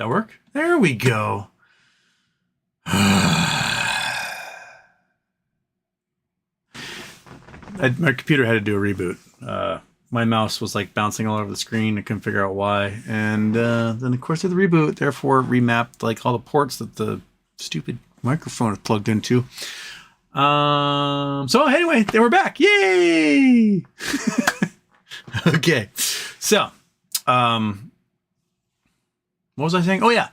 That work? There we go. My computer had to do a reboot. My mouse was like bouncing all over the screen. I couldn't figure out why. And then, of course, did the reboot. Therefore, remapped like all the ports that the stupid microphone is plugged into. So anyway, they were back. Yay! Okay. So, what was I saying? Oh, yeah.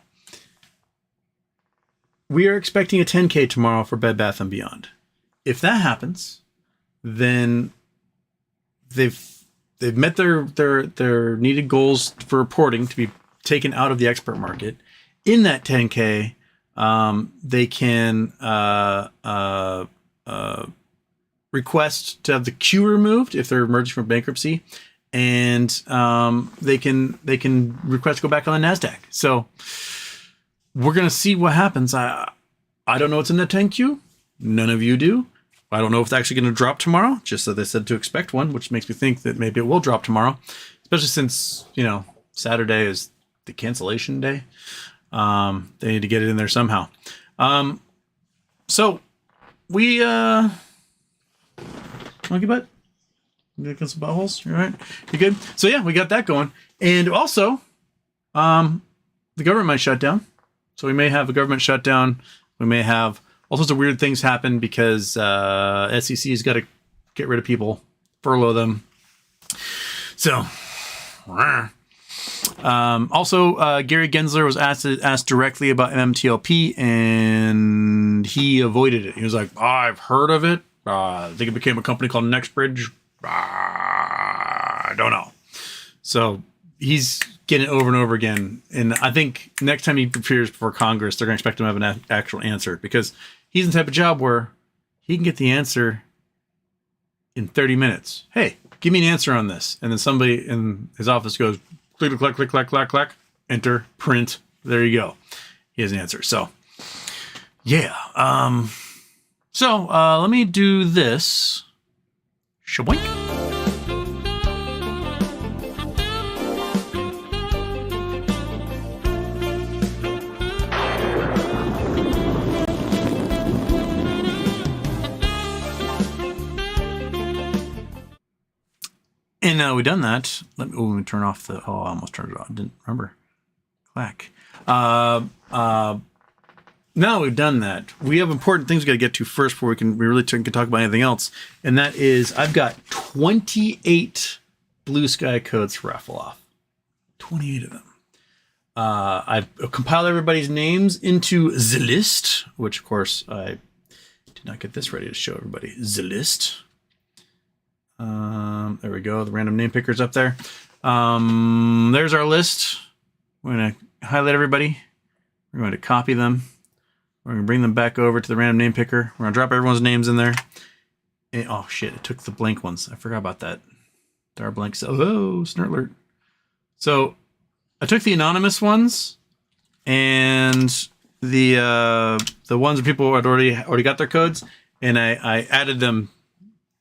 We are expecting a 10K tomorrow for Bed Bath & Beyond. If that happens, then they've met their needed goals for reporting to be taken out of the expert market. In that 10K, they can request to have the queue removed if they're emerging from bankruptcy, and they can request to go back on the NASDAQ. So we're gonna see what happens. I don't know what's in the 10Q. None of you do. I don't know if it's actually going to drop tomorrow, just so they said to expect one, which makes me think that maybe it will drop tomorrow, especially since, Saturday is the cancellation day. They need to get it in there somehow. So we, monkey butt? You got some buttholes? You all right? You good? So yeah, we got that going. And also, the government might shut down. So we may have a government shutdown. We may have all sorts of weird things happen because SEC's got to get rid of people, furlough them. So, also, Gary Gensler was asked directly about MMTLP, and he avoided it. He was like, I've heard of it. I think it became a company called NextBridge. I don't know. So he's getting it over and over again. And I think next time he appears before Congress, they're going to expect him to have an actual answer, because he's in the type of job where he can get the answer in 30 minutes. Hey, give me an answer on this. And then somebody in his office goes, click, click, click, click, click, click, enter, print. There you go. He has an answer. So, yeah. Let me do this. Shaboink. And now we've done that. Let me turn off the. Oh, I almost turned it off. Didn't remember. Clack. Now we've done that. We have important things we got to get to first before we really can talk about anything else. And that is, I've got 28 BlueSky codes to raffle off. 28 of them. I've compiled everybody's names into the list, which of course I did not get this ready to show everybody. The list. There we go. The random name picker's up there. There's our list. We're going to highlight everybody. We're going to copy them. We're going to bring them back over to the random name picker. We're going to drop everyone's names in there. And, oh, shit. It took the blank ones. I forgot about that. There are blanks. Oh, snort alert. So I took the anonymous ones and the ones that people had already got their codes, and I added them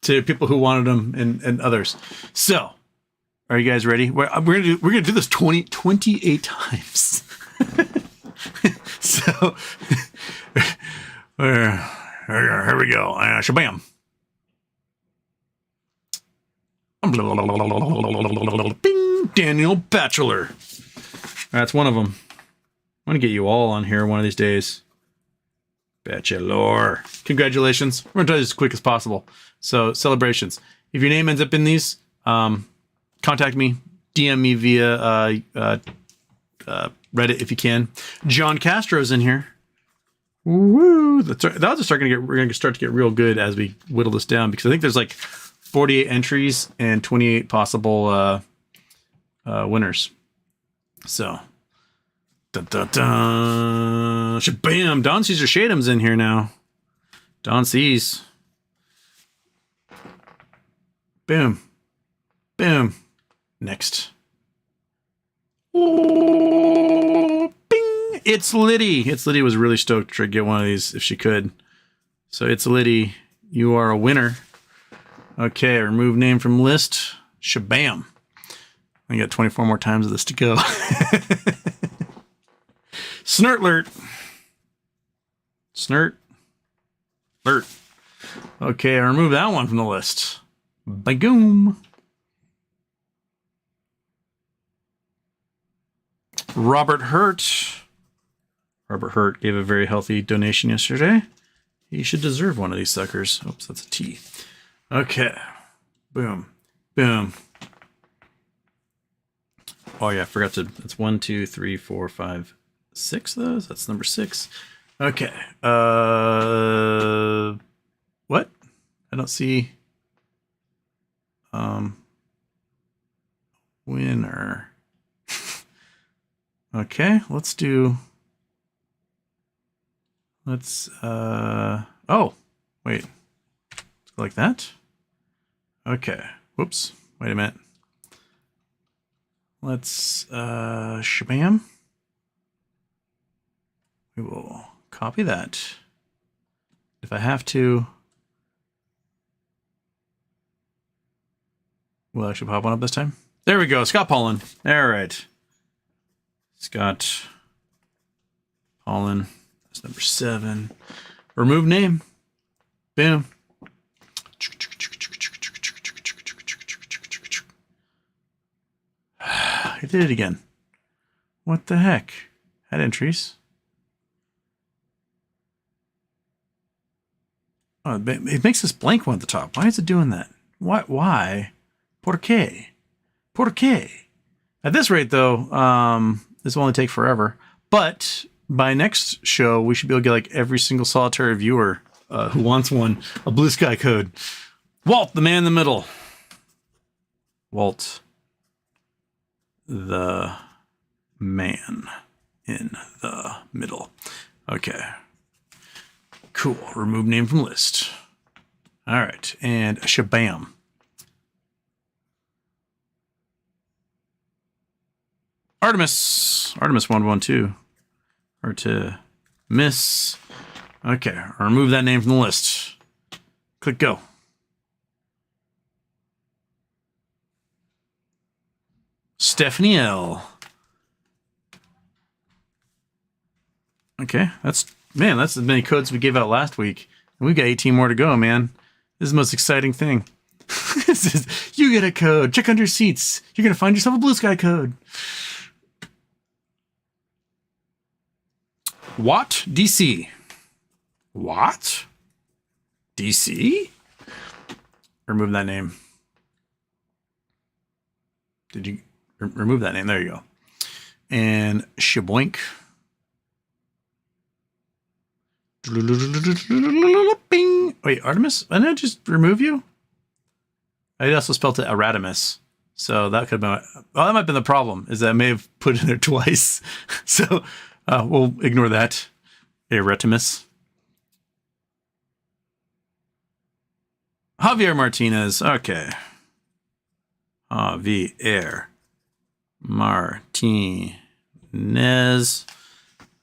to people who wanted them and others. So, are you guys ready? We're gonna do this 28 times. So, here we go. Shabam. Bing, Daniel Batchelor. That's one of them. I'm gonna get you all on here one of these days. Bachelor. Congratulations. We're going to try this as quick as possible. So, celebrations. If your name ends up in these, contact me. DM me via Reddit if you can. John Castro's in here. Woo! We're going to start to get real good as we whittle this down, because I think there's like 48 entries and 28 possible winners. So, Bam! Don Caesar Shadem's in here now. Don C's. Boom. Boom. Next. Oh, bing! It's Liddy. It's Liddy was really stoked to get one of these if she could. So it's Liddy. You are a winner. Okay, remove name from list. Shabam. I got 24 more times of this to go. Snurtlert. Snurt. Alert. Okay, I remove that one from the list. Bagoom. Robert Hurt. Robert Hurt gave a very healthy donation yesterday. He should deserve one of these suckers. Oops, that's a T. Okay. Boom. Boom. Oh yeah, I forgot to. That's 1, 2, 3, 4, 5, 6 of those. That's number 6. Okay. What? I don't see. Winner. Okay, let's do. Let's. Oh, wait. Let's go like that. Okay. Whoops. Wait a minute. Let's shabam. We will copy that. If I have to, will I actually pop one up this time? There we go. Scott Paulin. All right. Scott Paulin. That's number 7. Remove name. Boom. I did it again. What the heck? Had entries. Oh, it makes this blank one at the top. Why is it doing that? Why? Por qué? Por qué? At this rate, though, this will only take forever. But by next show, we should be able to get like every single solitary viewer who wants one a BlueSky code. Walt, the man in the middle. Walt, the man in the middle. Okay. Cool. Remove name from list. All right. And shabam. Artemis 112. Or to miss. Okay. Remove that name from the list. Click go. Stephanie L. Okay. That's as many codes we gave out last week. And we've got 18 more to go, man. This is the most exciting thing. This is, you get a code. Check under seats. You're going to find yourself a BlueSky code. Watt DC. Watt DC? Remove that name. Did you remove that name? There you go. And shaboink. Bing. Wait, Artemis? Didn't I just remove you? I also spelled it Artemis. So that could have been... Well, that might have been the problem, is that I may have put it in there twice. So we'll ignore that. Artemis. Javier Martinez. Okay. Javier Martinez.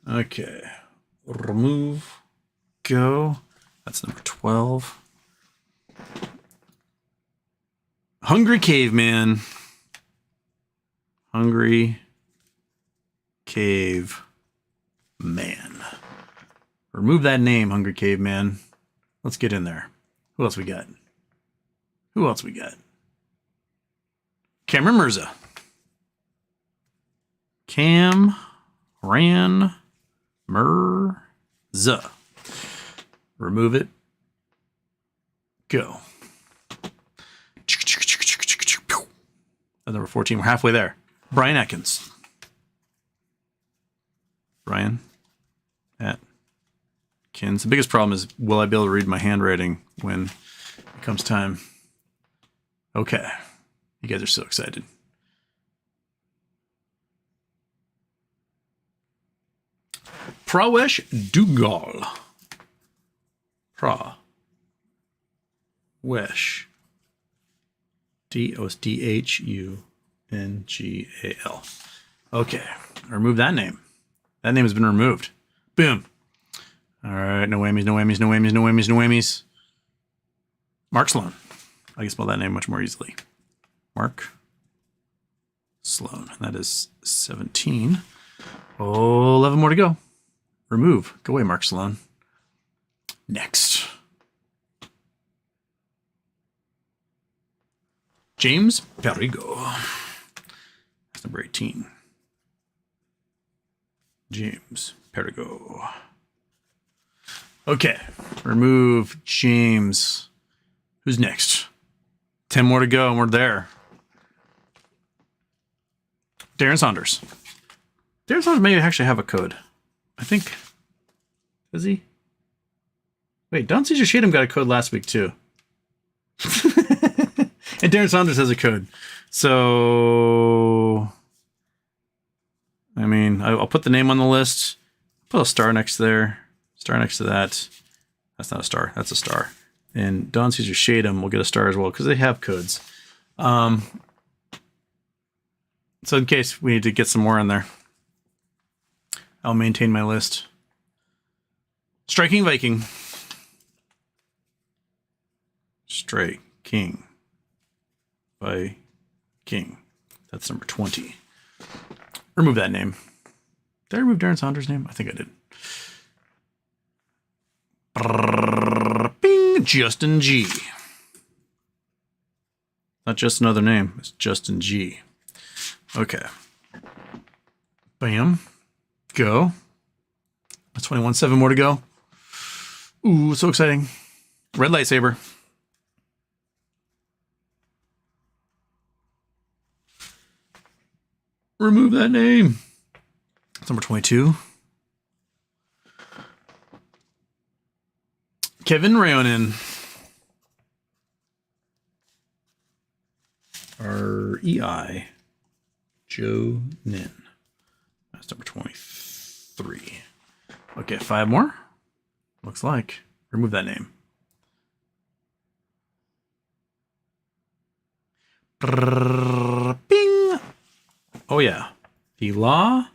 Okay. Remove. Go. That's number 12. Hungry Caveman. Hungry Cave Man. Remove that name, Hungry Caveman. Let's get in there. Who else we got? Who else we got? Cameron Mirza. Cam Ran Mirza. Remove it. Go. Number 14. We're halfway there. Brian Atkins. Brian Atkins. The biggest problem is, will I be able to read my handwriting when it comes time? Okay. You guys are so excited. Prawesh Dugal. Prawesh. Dhungal. Okay. Remove that name. That name has been removed. Boom. All right. No whammies, no whammies, no whammies, no whammies, no whammies. Mark Sloan. I can spell that name much more easily. Mark Sloan. And that is 17. Oh, 11 more to go. Remove. Go away, Mark Sloan. Next. James Perigo. That's number 18. James Perigo. Okay. Remove James. Who's next? 10 more to go and we're there. Darren Saunders. Darren Saunders may actually have a code. I think. Does he? Wait, Don Caesar Shadem got a code last week too. And Darren Saunders has a code. So, I mean, I'll put the name on the list. Put a star next there. Star next to that. That's not a star. That's a star. And Don Caesar Shadem will get a star as well because they have codes. So in case we need to get some more in there, I'll maintain my list. Striking Viking. Striking Viking. That's number 20. Remove that name. Did I remove Darren Saunders' name? I think I did. Bing, Justin G. Not just another name. It's Justin G. Okay. Bam. Go. That's 21. 7 more to go. Ooh, so exciting. Red lightsaber. Remove that name. That's number 22. Kevin Rayonen. R-E-I. Joe Nin. That's number 23. Okay, 5 more. Looks like. Remove that name. Bing. Oh, yeah. The La.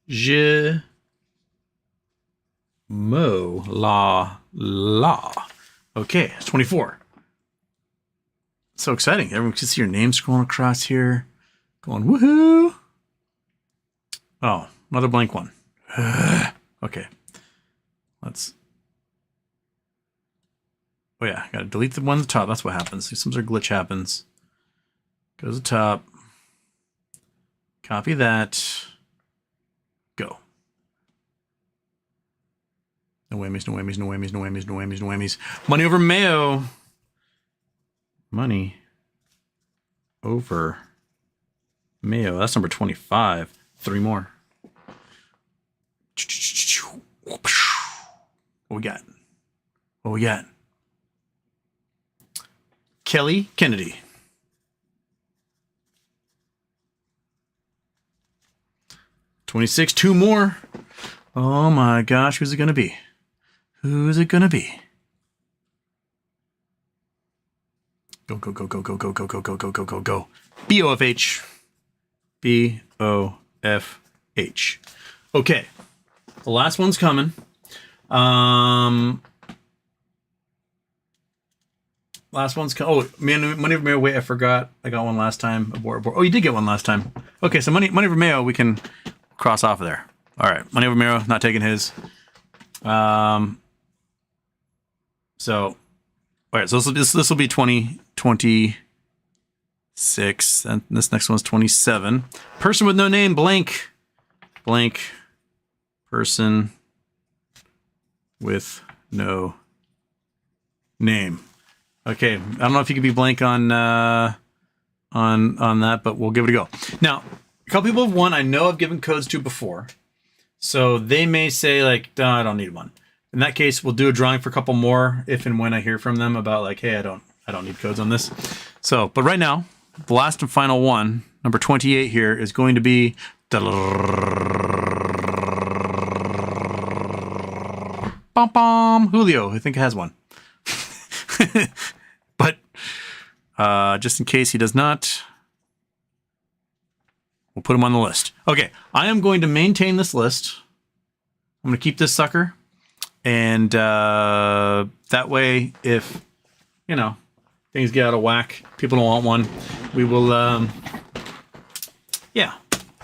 Je. Mo. La. La. Okay, it's 24. So exciting. Everyone can see your name scrolling across here. Going, woohoo. Oh, another blank one. Okay. Let's. Oh, yeah. Got to delete the one at the top. That's what happens. Some sort of glitch happens. Go to the top. Copy that. Go. No whammies, no whammies, no whammies, no whammies, no whammies, no whammies. Money over Mayo. Money over Mayo. That's number 25. 3 more. What we got? What we got? Kelly Kennedy. 26. 2 more. Oh my gosh, who's it gonna be? Who's it gonna be? Go, go, go, go, go, go, go, go, go, go, go, go, go. B-O-F-H. B-O-F-H. Okay. The last one's coming. Last one's oh, Money over Mayo. Wait, I forgot. I got one last time. Abort. Oh, you did get one last time. Okay, so Money over Mayo, we can cross off of there. All right, Money over Mayo, not taking his. So, all right, so this will be 26, and this next one's 27. Person with no name, blank, blank. Person with no name. Okay, I don't know if you could be blank on that, but we'll give it a go. Now, a couple people have won. I know I've given codes to before, so they may say like, "No, I don't need one." In that case, we'll do a drawing for a couple more if and when I hear from them about like, "Hey, I don't need codes on this." So, but right now, the last and final one, number 28 here, is going to be bum bum Julio. I think it has one. But just in case he does not, we'll put him on the list. Okay, I am going to maintain this list. I'm going to keep this sucker. And that way, if, things get out of whack, people don't want one, we will, yeah,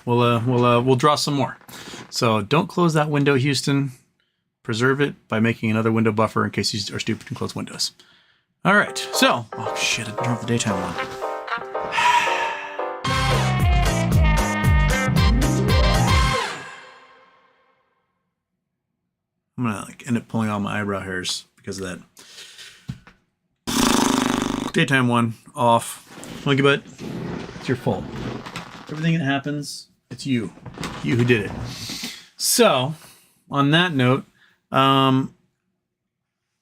we'll draw some more. So don't close that window, Houston. Preserve it by making another window buffer in case you are stupid and close windows. All right. So, oh shit, I turned off the daytime one. I'm gonna end up pulling all my eyebrow hairs because of that. Daytime one off. Monkey butt. It's your fault. Everything that happens, it's you. You who did it. So, on that note,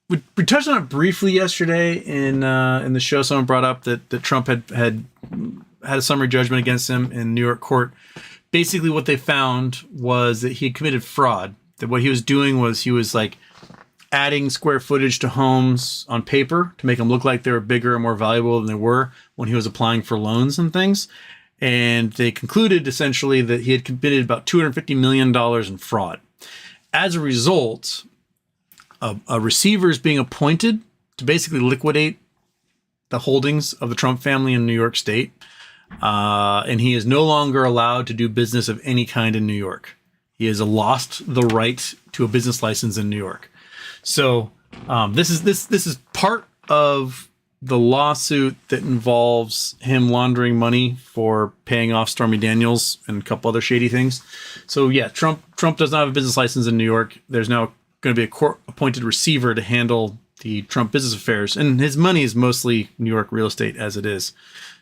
we touched on it briefly yesterday in the show. Someone brought up that Trump had a summary judgment against him in New York court. Basically, what they found was that he had committed fraud. That what he was doing was he was like adding square footage to homes on paper to make them look like they were bigger and more valuable than they were when he was applying for loans and things. And they concluded essentially that he had committed about $250 million in fraud. As a result, a receiver is being appointed to basically liquidate the holdings of the Trump family in New York State. And he is no longer allowed to do business of any kind in New York. He has lost the right to a business license in New York. So this is part of the lawsuit that involves him laundering money for paying off Stormy Daniels and a couple other shady things. So yeah, Trump does not have a business license in New York. There's now going to be a court-appointed receiver to handle the Trump business affairs, and his money is mostly New York real estate as it is.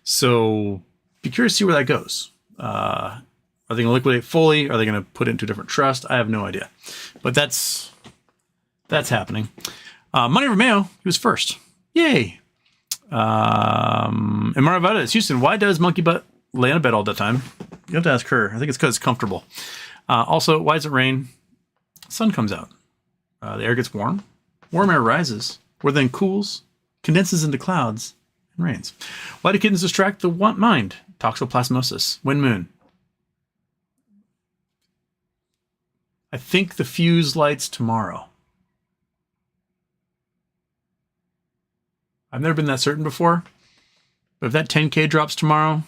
So be curious to see where that goes. Are they going to liquidate fully? Are they going to put it into a different trust? I have no idea, but that's happening. Money Romeo, he was first. Yay. And Mario Valdez, Houston, why does Monkey Butt lay on a bed all the time? You have to ask her. I think it's because it's comfortable. Also, why does it rain? Sun comes out. The air gets warm. Warm air rises, where then cools, condenses into clouds, and rains. Why do kittens distract the mind? Toxoplasmosis. Wind moon. I think the fuse lights tomorrow. I've never been that certain before, but if that 10K drops tomorrow,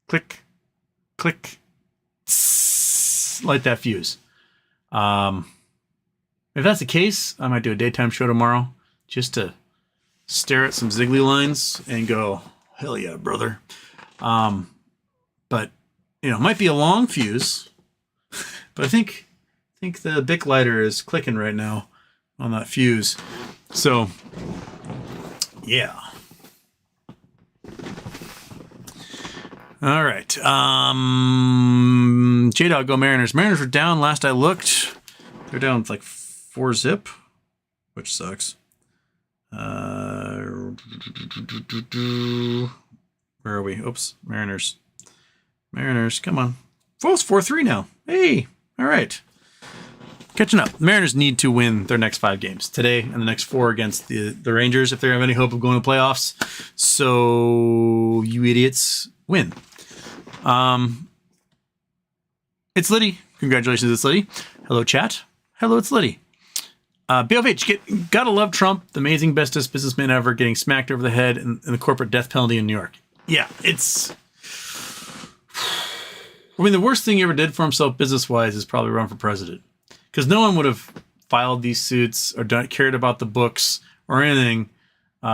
click, click, tss, light that fuse. If that's the case, I might do a daytime show tomorrow just to stare at some Ziggly lines and go, hell yeah, brother. But, it might be a long fuse, but I think the Bic lighter is clicking right now on that fuse. So, yeah. All right. J-Dog, go Mariners. Mariners were down last I looked. They're down like 4-zip, which sucks. Where are we? Oops. Mariners. Come on. Oh, it's 4-3 now. Hey. All right. Catching up. The Mariners need to win their next 5 games today and the next 4 against the Rangers if they have any hope of going to playoffs. So you idiots win. It's Liddy. Congratulations, it's Liddy. Hello, chat. Hello, it's Liddy. BLH, gotta love Trump, the amazing bestest businessman ever, getting smacked over the head in the corporate death penalty in New York. Yeah, it's... I mean, the worst thing he ever did for himself business-wise is probably run for president. Because no one would have filed these suits or cared about the books or anything.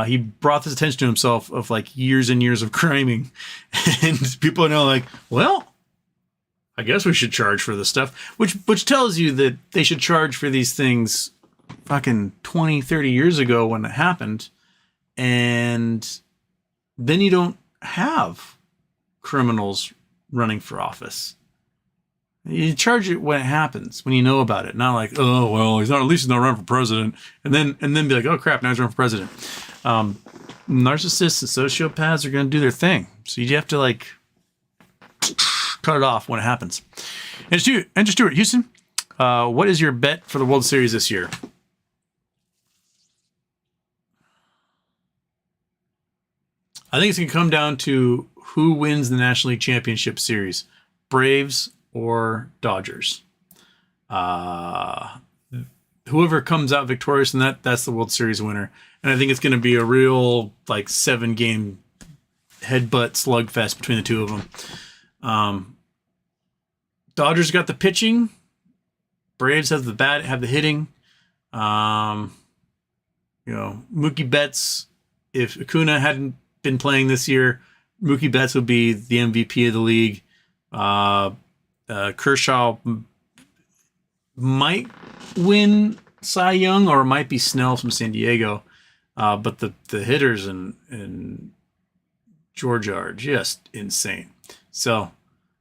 He brought this attention to himself of like years and years of criming. And people are now like, well, I guess we should charge for this stuff. Which tells you that they should charge for these things fucking 20, 30 years ago when it happened. And then you don't have criminals running for office. You charge it when it happens, when you know about it. Not like, oh, well, at least he's not running for president. And then be like, oh, crap, now he's running for president. Narcissists and sociopaths are going to do their thing. So you have to, like, cut it off when it happens. And Stewart, Houston, what is your bet for the World Series this year? I think it's going to come down to who wins the National League Championship Series, Braves or Dodgers. Whoever comes out victorious in that's the World Series winner. And I think it's going to be a real, like, 7-game headbutt slugfest between the two of them. Dodgers got the pitching. Braves have the hitting. Mookie Betts, if Acuna hadn't been playing this year, Mookie Betts would be the MVP of the league. Kershaw might win Cy Young, or it might be Snell from San Diego. But the hitters in Georgia are just insane. So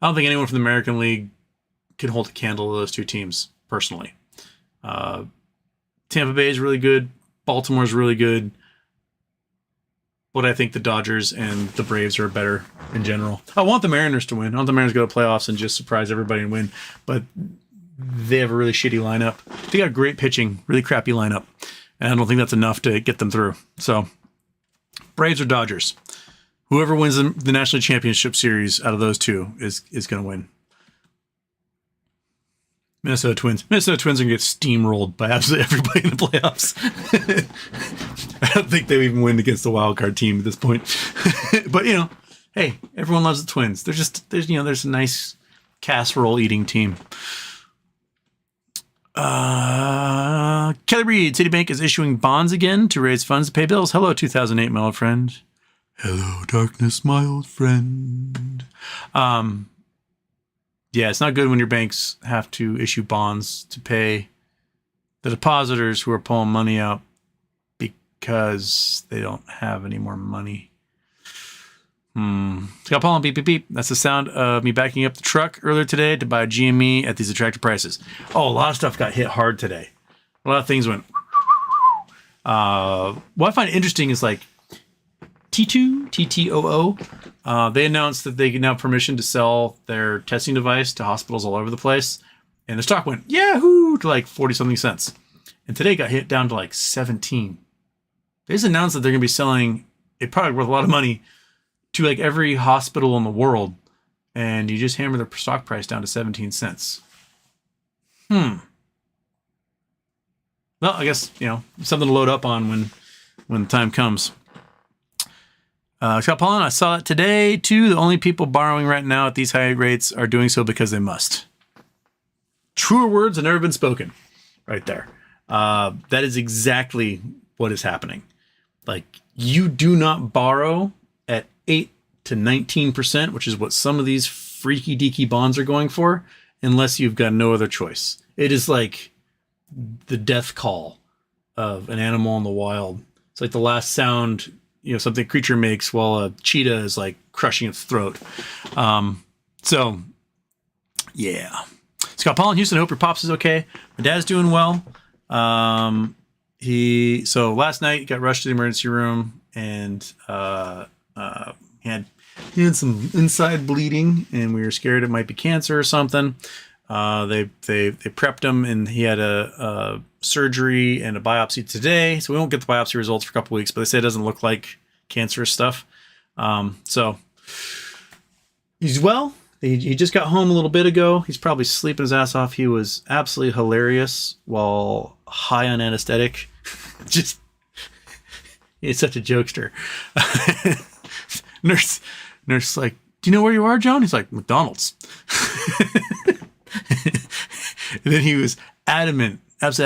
I don't think anyone from the American League can hold a candle to those two teams, personally. Tampa Bay is really good. Baltimore's really good. But I think the Dodgers and the Braves are better in general. I want the Mariners to win. I want the Mariners to go to playoffs and just surprise everybody and win. But they have a really shitty lineup. They got great pitching, really crappy lineup. And I don't think that's enough to get them through. So, Braves or Dodgers. Whoever wins the National Championship Series out of those two is going to win. Minnesota Twins. Minnesota Twins are going to get steamrolled by absolutely everybody in the playoffs. I don't think they even win against the wild card team at this point. But, hey, everyone loves the Twins. There's a nice casserole eating team. Kelly Reed, Citibank is issuing bonds again to raise funds to pay bills. Hello, 2008, my old friend. Hello, darkness, my old friend. Yeah, it's not good when your banks have to issue bonds to pay the depositors who are pulling money out because they don't have any more money. Scott Paul on beep, beep, beep. That's the sound of me backing up the truck earlier today to buy a GME at these attractive prices. Oh, a lot of stuff got hit hard today. A lot of things went. What I find interesting is like T2, TTOO. They announced that they can now have permission to sell their testing device to hospitals all over the place. And the stock went, yahoo, to like 40 something cents. And today got hit down to like 17. They just announced that they're going to be selling a product worth a lot of money to like every hospital in the world, and you just hammer the stock price down to 17 cents. Well, I guess, something to load up on when the time comes. Scott Paulin, I saw it today too. The only people borrowing right now at these high rates are doing so because they must. Truer words have never been spoken right there. That is exactly what is happening. Like, you do not borrow at 8 to 19%, which is what some of these freaky deaky bonds are going for, unless you've got no other choice. It is like the death call of an animal in the wild. It's like the last sound, something creature makes while a cheetah is like crushing its throat. So yeah. Scott Paul in Houston, I hope your pops is okay. My dad's doing well. So last night he got rushed to the emergency room and he had some inside bleeding, and we were scared it might be cancer or something. They prepped him, and he had a surgery and a biopsy today. So we won't get the biopsy results for a couple weeks, but they say it doesn't look like cancerous stuff. So he's well. He just got home a little bit ago. He's probably sleeping his ass off. He was absolutely hilarious while high on anesthetic. He's such a jokester. Nurse like, do you know where you are, John? He's like, McDonald's. And then he was absolutely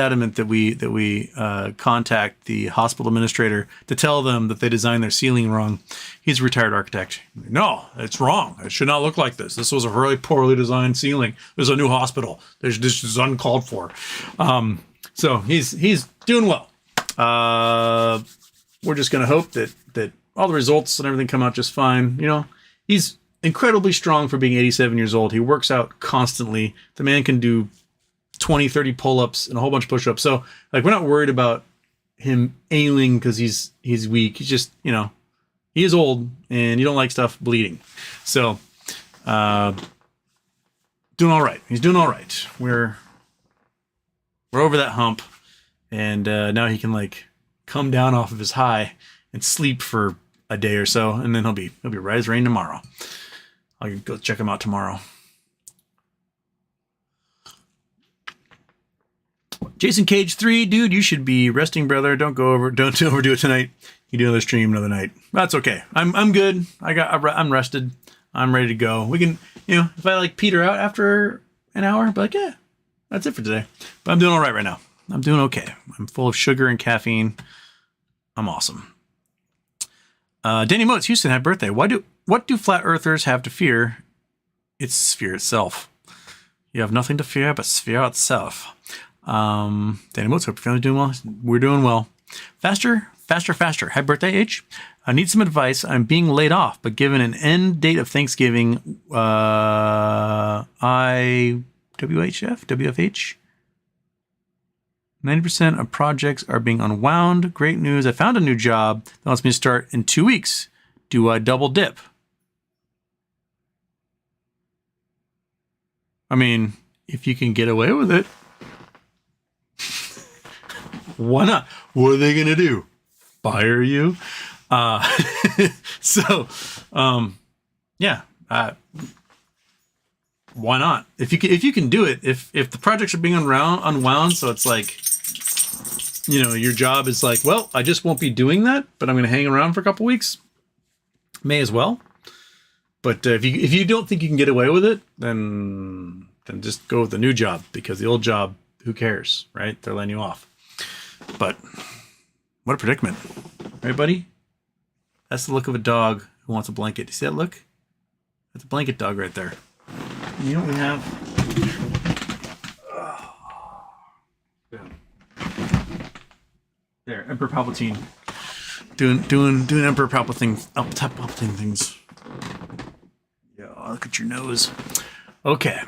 adamant that we contact the hospital administrator to tell them that they designed their ceiling wrong. He's a retired architect. No, it's wrong. It should not look like this. This was a really poorly designed ceiling. There's a new hospital. This is uncalled for. So he's doing well. We're just gonna hope that all the results and everything come out just fine. He's incredibly strong for being 87 years old. He works out constantly. The man can do 20, 30 pull-ups and a whole bunch of push-ups. So like, we're not worried about him ailing because he's weak. He's just, he is old and you don't like stuff bleeding. So, doing all right. He's doing all right. We're over that hump, and now he can like come down off of his high and sleep for a day or so, and then he'll be right as rain tomorrow. I'll go check him out tomorrow. Jason Cage 3, dude, you should be resting, brother. Don't overdo it tonight. You do another stream another night. That's okay. I'm good. I'm rested. I'm ready to go. We can, if I like peter out after an hour, but like, yeah, that's it for today. But I'm doing all right now. I'm doing okay. I'm full of sugar and caffeine. I'm awesome. Danny Motes, Houston, happy birthday. What do flat earthers have to fear? It's sphere itself. You have nothing to fear but sphere itself. Danny Motes, hope your family's doing well. We're doing well. Faster. Happy birthday, H. I need some advice. I'm being laid off, but given an end date of Thanksgiving, WFH? 90% of projects are being unwound. Great news. I found a new job that wants me to start in 2 weeks. Do I double dip? I mean, if you can get away with it, why not? What are they going to do? Fire you? Yeah. Why not? If you can do it, if the projects are being unwound, so it's like, you know, your job is like, well, I just won't be doing that, but I'm going to hang around for a couple weeks. May as well. But if you don't think you can get away with it, then just go with the new job, because the old job, who cares, right? They're letting you off. But what a predicament, right, buddy? That's the look of a dog who wants a blanket. You see that look? That's a blanket dog right there. You know what we have? There, Emperor Palpatine. Doing Emperor Palpatine things. Yeah, look at your nose. Okay.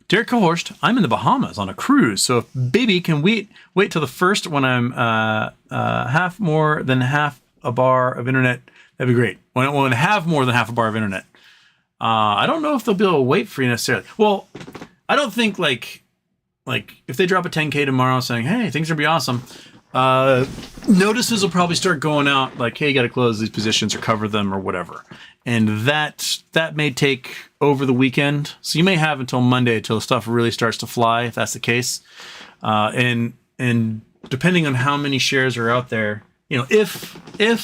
Derek Kohorst, I'm in the Bahamas on a cruise, so if baby can wait till the first when I'm half more than half a bar of internet, that'd be great. When I have more than half a bar of internet. I don't know if they'll be able to wait for you necessarily. Well, I don't think like if they drop a 10K tomorrow saying, hey, things are gonna be awesome, notices will probably start going out like, hey, you got to close these positions or cover them or whatever. And that may take over the weekend. So you may have until Monday till stuff really starts to fly, if that's the case. And depending on how many shares are out there, you know, if the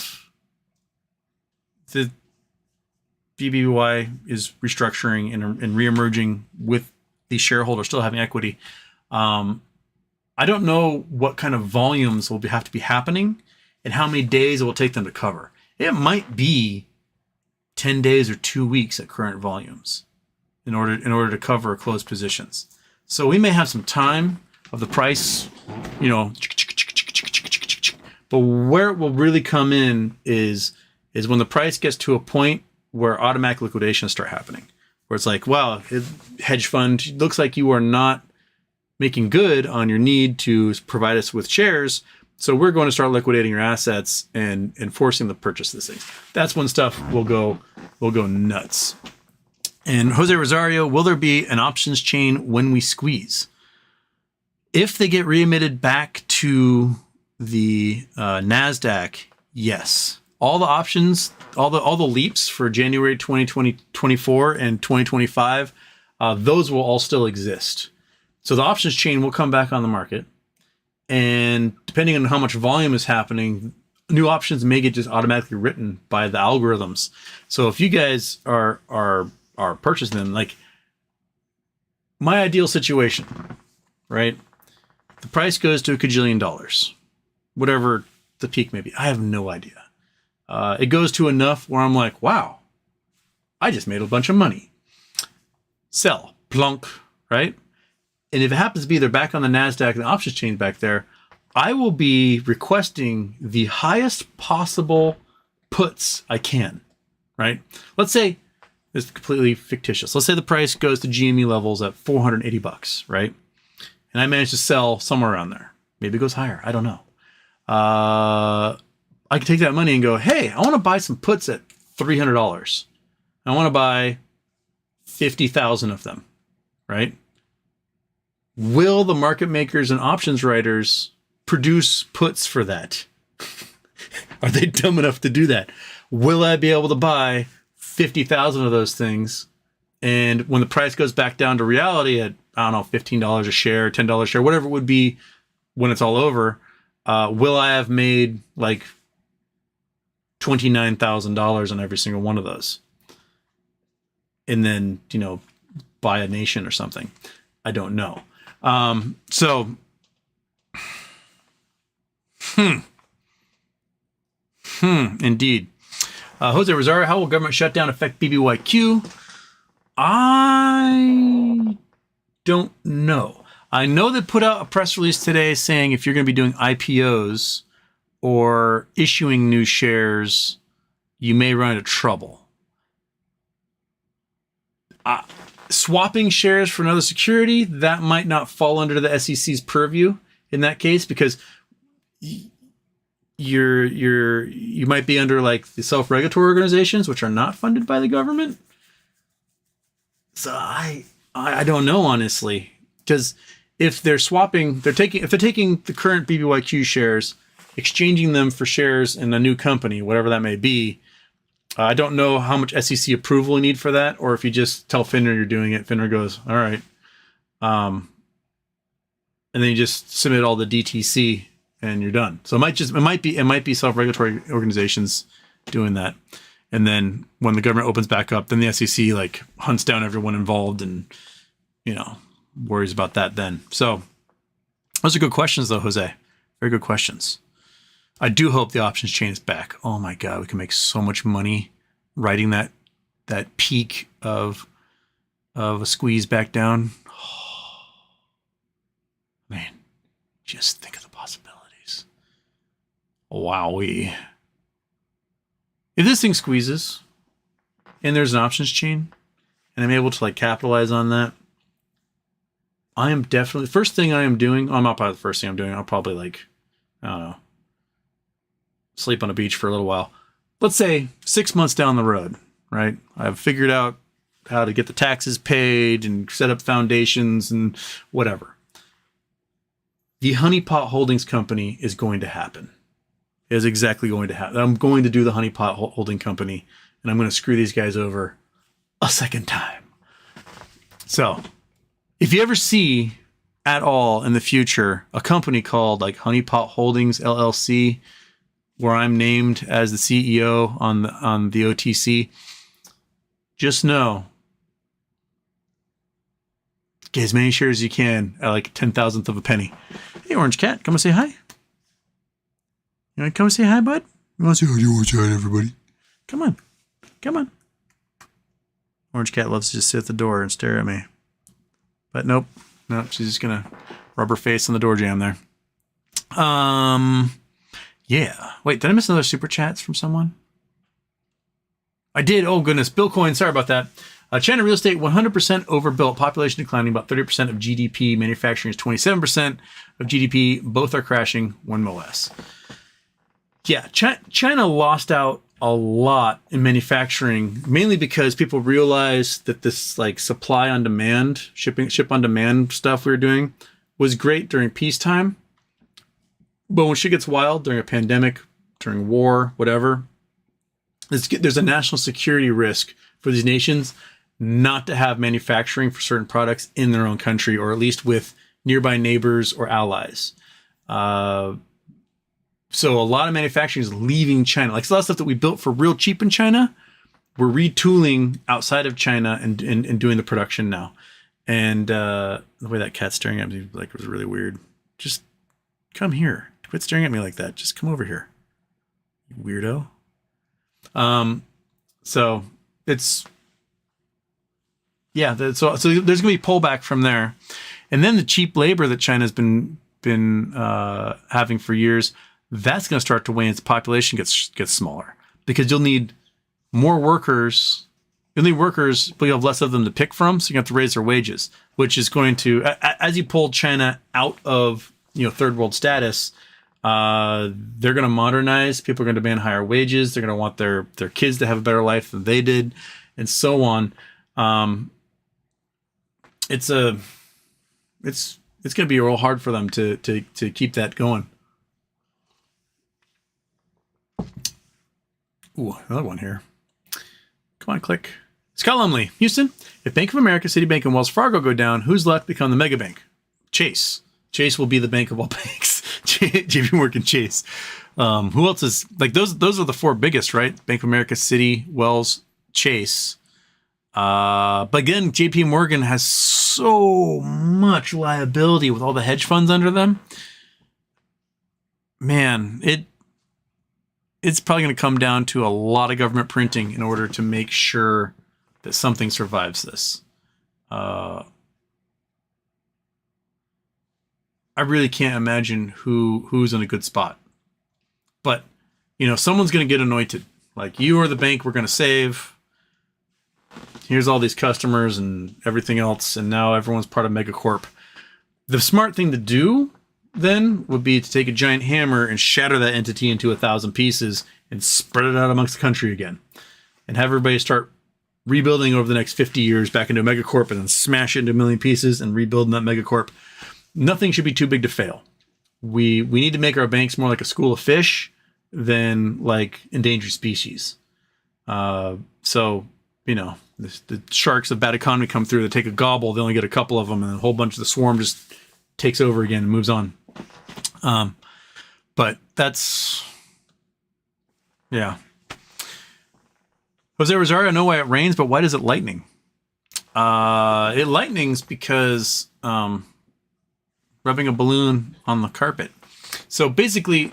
BBBY is restructuring and reemerging with the shareholder still having equity, I don't know what kind of volumes will have to be happening and how many days it will take them to cover. It might be 10 days or 2 weeks at current volumes in order to cover closed positions. So we may have some time of the price, you know, but where it will really come in is when the price gets to a point where automatic liquidations start happening, where it's like, wow, hedge fund, looks like you are not making good on your need to provide us with shares, so we're going to start liquidating your assets and forcing the purchase of this thing. That's when stuff will go nuts. And Jose Rosario, will there be an options chain when we squeeze? If they get reemitted back to the NASDAQ, yes. All the options, all the leaps for January 2024 and 2025, those will all still exist. So the options chain will come back on the market. And depending on how much volume is happening, new options may get just automatically written by the algorithms. So if you guys are purchasing them, like my ideal situation, right? The price goes to $1 kajillion, whatever the peak may be. I have no idea. It goes to enough where I'm like, wow, I just made a bunch of money. Sell, plunk, right? And if it happens to be they're back on the NASDAQ and the options chain back there, I will be requesting the highest possible puts I can, right? Let's say, this is completely fictitious. Let's say the price goes to GME levels at $480, right? And I manage to sell somewhere around there. Maybe it goes higher. I don't know. I can take that money and go, hey, I want to buy some puts at $300. I want to buy 50,000 of them, right? Will the market makers and options writers produce puts for that? Are they dumb enough to do that? Will I be able to buy 50,000 of those things? And when the price goes back down to reality at, I don't know, $15 a share, $10 a share, whatever it would be when it's all over, will I have made like $29,000 on every single one of those? And then, you know, buy a nation or something. I don't know. Indeed. Jose Rosario, how will government shutdown affect BBYQ? I don't know. I know they put out a press release today saying if you're going to be doing IPOs or issuing new shares, you may run into trouble. Swapping shares for another security, that might not fall under the SEC's purview in that case, because you might be under like the self-regulatory organizations, which are not funded by the government. So I don't know, honestly, because if they're swapping, if they're taking the current BBYQ shares, exchanging them for shares in a new company, whatever that may be. I don't know how much SEC approval you need for that, or if you just tell FINRA you're doing it, FINRA goes, all right. And then you just submit all the DTC and you're done. So it might be self-regulatory organizations doing that. And then when the government opens back up, then the SEC like hunts down everyone involved and, worries about that then. So those are good questions though, Jose. Very good questions. I do hope the options chain is back. Oh my God, we can make so much money riding that peak of a squeeze back down. Oh, man, just think of the possibilities. Wowee. If this thing squeezes and there's an options chain and I'm able to like capitalize on that, I am definitely, first thing I am doing, I'm not probably the first thing I'm doing. I'll probably like, I don't know, sleep on a beach for a little while. Let's say 6 months down the road, right? I've figured out how to get the taxes paid and set up foundations and whatever. The Honeypot Holdings Company is going to happen. It is exactly going to happen. I'm going to do the Honeypot Holding Company and I'm going to screw these guys over a second time. So if you ever see at all in the future a company called like Honeypot Holdings LLC, where I'm named as the CEO on the OTC, just know, get as many shares as you can at like 10,000th of a penny. Hey, Orange Cat, come and say hi. You want to come and say hi, bud? You want to say hi to Orange Cat, everybody? Come on. Come on. Orange Cat loves to just sit at the door and stare at me. But nope. She's just going to rub her face on the door jamb there. Yeah. Wait, did I miss another super chats from someone? I did. Oh, goodness. Bill Coin. Sorry about that. China real estate, 100% overbuilt. Population declining, about 30% of GDP. Manufacturing is 27% of GDP. Both are crashing. One more less. Yeah. China lost out a lot in manufacturing, mainly because people realized that this like supply on demand, ship on demand stuff we were doing was great during peacetime. But when shit gets wild during a pandemic, during war, whatever, there's a national security risk for these nations not to have manufacturing for certain products in their own country, or at least with nearby neighbors or allies. So a lot of manufacturing is leaving China. Like a lot of stuff that we built for real cheap in China, we're retooling outside of China and doing the production now. And the way that cat's staring at me like was really weird. Just come here. Quit staring at me like that. Just come over here, you weirdo. So it's, yeah. So there's going to be pullback from there, and then the cheap labor that China's been having for years, that's going to start to wane as the population gets smaller, because you'll need more workers. You'll need workers, but you'll have less of them to pick from, so you have to raise their wages, which is going to, as you pull China out of third world status. They're going to modernize. People are going to demand higher wages. They're going to want their kids to have a better life than they did, and so on. It's going to be real hard for them to keep that going. Ooh, another one here. Come on, click. Scott Lumley, Houston. If Bank of America, Citibank, and Wells Fargo go down, who's left to become the mega bank? Chase. Chase will be the bank of all banks. JP Morgan Chase. Who else is like those are the four biggest, right? Bank of America, Citi, Wells, Chase. But again, JP Morgan has so much liability with all the hedge funds under them. Man, it's probably going to come down to a lot of government printing in order to make sure that something survives this. I really can't imagine who's in a good spot. But, someone's going to get anointed. Like, you are the bank we're going to save. Here's all these customers and everything else, and now everyone's part of Megacorp. The smart thing to do then would be to take a giant hammer and shatter that entity into 1,000 pieces and spread it out amongst the country again. And have everybody start rebuilding over the next 50 years back into a Megacorp and then smash it into a million pieces and rebuild in that Megacorp. Nothing should be too big to fail. We need to make our banks more like a school of fish than like endangered species. The sharks of bad economy come through, they take a gobble, they only get a couple of them, and a whole bunch of the swarm just takes over again and moves on. But that's, yeah. Jose Rosario, I know why it rains, but why does it lightning? It lightnings because rubbing a balloon on the carpet. So basically,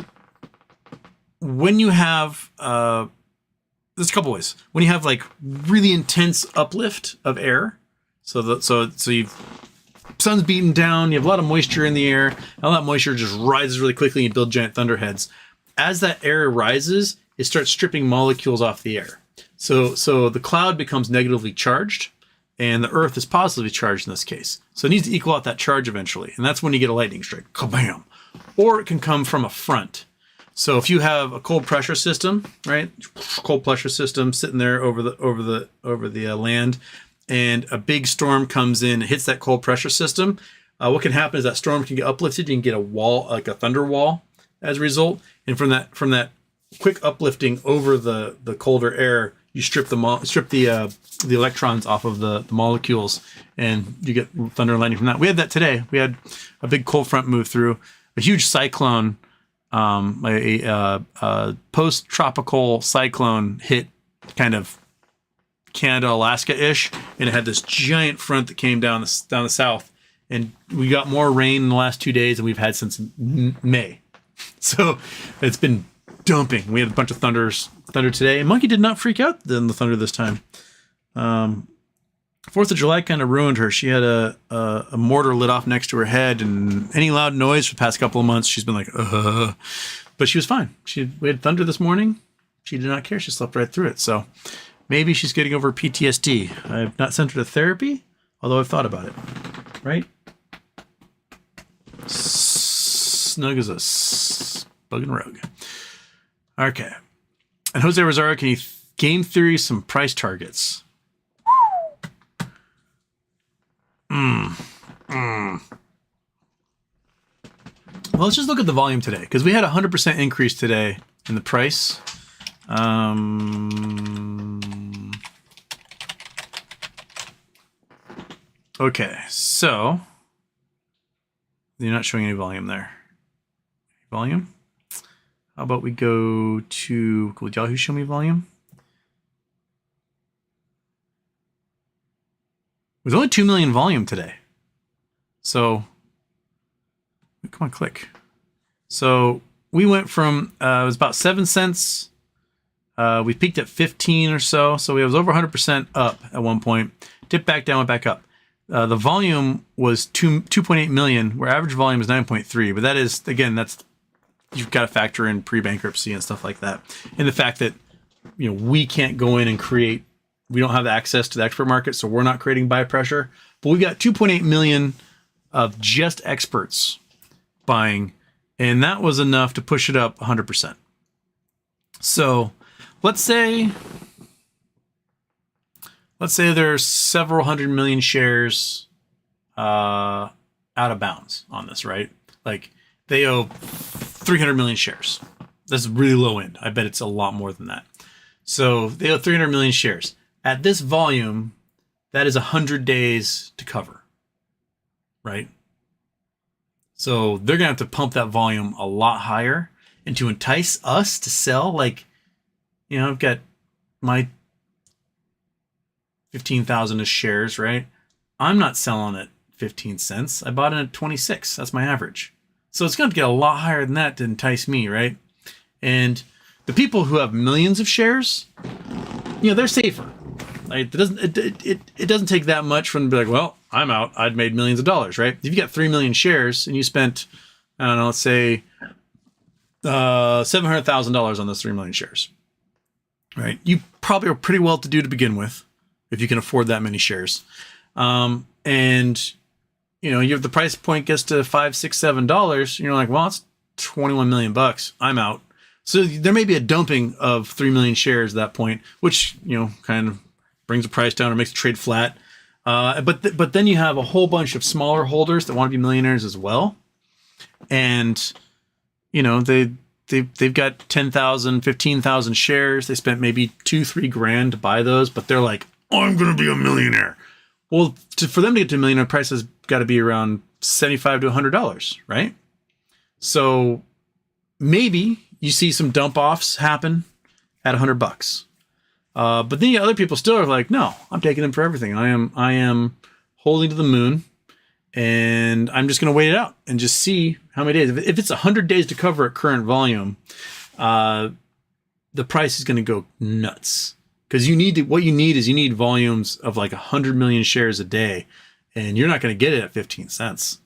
when you have there's a couple ways. When you have like really intense uplift of air, so you've sun's beating down, you have a lot of moisture in the air, and all that moisture just rises really quickly and you build giant thunderheads. As that air rises, it starts stripping molecules off the air. So the cloud becomes negatively charged, and the Earth is positively charged in this case. So it needs to equal out that charge eventually, and that's when you get a lightning strike. Kabam! Or it can come from a front. So if you have a cold pressure system, right? Cold pressure system sitting there over the land, and a big storm comes in, hits that cold pressure system. What can happen is that storm can get uplifted. You can get a wall, like a thunder wall, as a result. And from that quick uplifting over the colder air, you strip the electrons off of the molecules, and you get thunder and lightning from that. We had that today. We had a big cold front move through, a huge cyclone. A post-tropical cyclone hit kind of Canada, Alaska-ish, and it had this giant front that came down the south, and we got more rain in the last 2 days than we've had since May. So it's been dumping. We had a bunch of thunder today, and Monkey did not freak out in the thunder this time. 4th of July kind of ruined her. She had a mortar lit off next to her head, and any loud noise for the past couple of months, she's been like, but she was fine. We had thunder this morning. She did not care. She slept right through it. So maybe she's getting over PTSD. I've not sent her to therapy, although I've thought about it. Right? Snug as a bug and rug. Okay. And Jose Rosario, can you game theory some price targets? Well, let's just look at the volume today, because we had a 100% increase today in the price. Okay, so you're not showing any volume there. Volume? How about we go to, will Yahoo show me volume? There's only 2 million volume today. So, come on, click. So we went from, it was about 7 cents. We peaked at 15 or so. So we was over 100% up at one point. Dipped back down, went back up. The volume was 2.8 million, where average volume is 9.3. But that is, again, you've got to factor in pre-bankruptcy and stuff like that. And the fact that, we can't go in and create, we don't have the access to the expert market, so we're not creating buy pressure. But we've got 2.8 million of just experts buying, and that was enough to push it up 100%. So let's say there's several 100 million shares out of bounds on this, right? Like they owe 300 million shares. That's really low end. I bet it's a lot more than that. So they owe 300 million shares. At this volume, that is 100 days to cover, right? So they're going to have to pump that volume a lot higher, and to entice us to sell, like, I've got my 15,000 shares, right? I'm not selling at 15 cents. I bought it at 26. That's my average. So it's going to get a lot higher than that to entice me, right? And the people who have millions of shares, they're safer. Like, it doesn't take that much for them to be like, well, I'm out. I'd made millions of dollars, right? If you got 3 million shares and you spent, I don't know, let's say $700,000 on those 3 million shares, right? You probably are pretty well to do to begin with if you can afford that many shares. And you have the price point gets to $5, $6, $7, and you're like, well, it's 21 million bucks. I'm out. So there may be a dumping of 3 million shares at that point, which, kind of brings the price down or makes the trade flat. But then you have a whole bunch of smaller holders that want to be millionaires as well. And, they've got 10,000, 15,000 shares. They spent maybe $2-3 grand to buy those, but they're like, I'm going to be a millionaire. Well, for them to get to a millionaire, price has got to be around $75 to $100, right? So maybe you see some dump offs happen at $100. But then other people still are like, no, I'm taking them for everything. I am holding to the moon, and I'm just going to wait it out and just see how many days. If it's 100 days to cover at current volume, the price is going to go nuts. Because you need volumes of like 100 million shares a day, and you're not going to get it at 15 cents.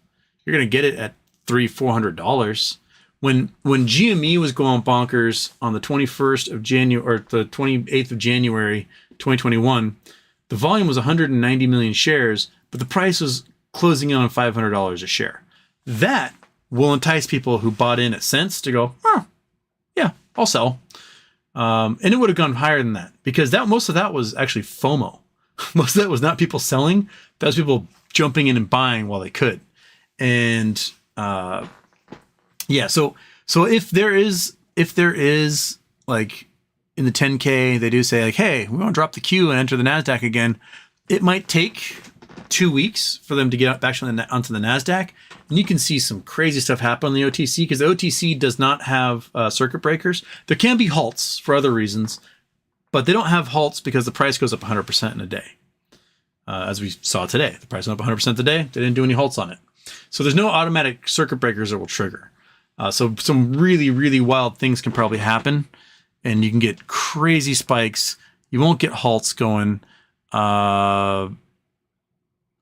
You're going to get it at $300-$400. When GME was going bonkers on the 21st of January or the 28th of January 2021, the volume was 190 million shares, but the price was closing in on $500 a share. That will entice people who bought in at cents to go, oh, yeah, I'll sell. And it would have gone higher than that because most of that was actually FOMO. Most of that was not people selling. That was people jumping in and buying while they could. And, yeah, so if there is like in the 10K, they do say like, hey, we want to drop the Q and enter the NASDAQ again. It might take 2 weeks for them to get back onto the NASDAQ. And you can see some crazy stuff happen on the OTC because the OTC does not have circuit breakers. There can be halts for other reasons, but they don't have halts because the price goes up 100% in a day. As we saw today, the price went up 100% today. They didn't do any halts on it. So there's no automatic circuit breakers that will trigger. So some really, really wild things can probably happen, and you can get crazy spikes. You won't get halts going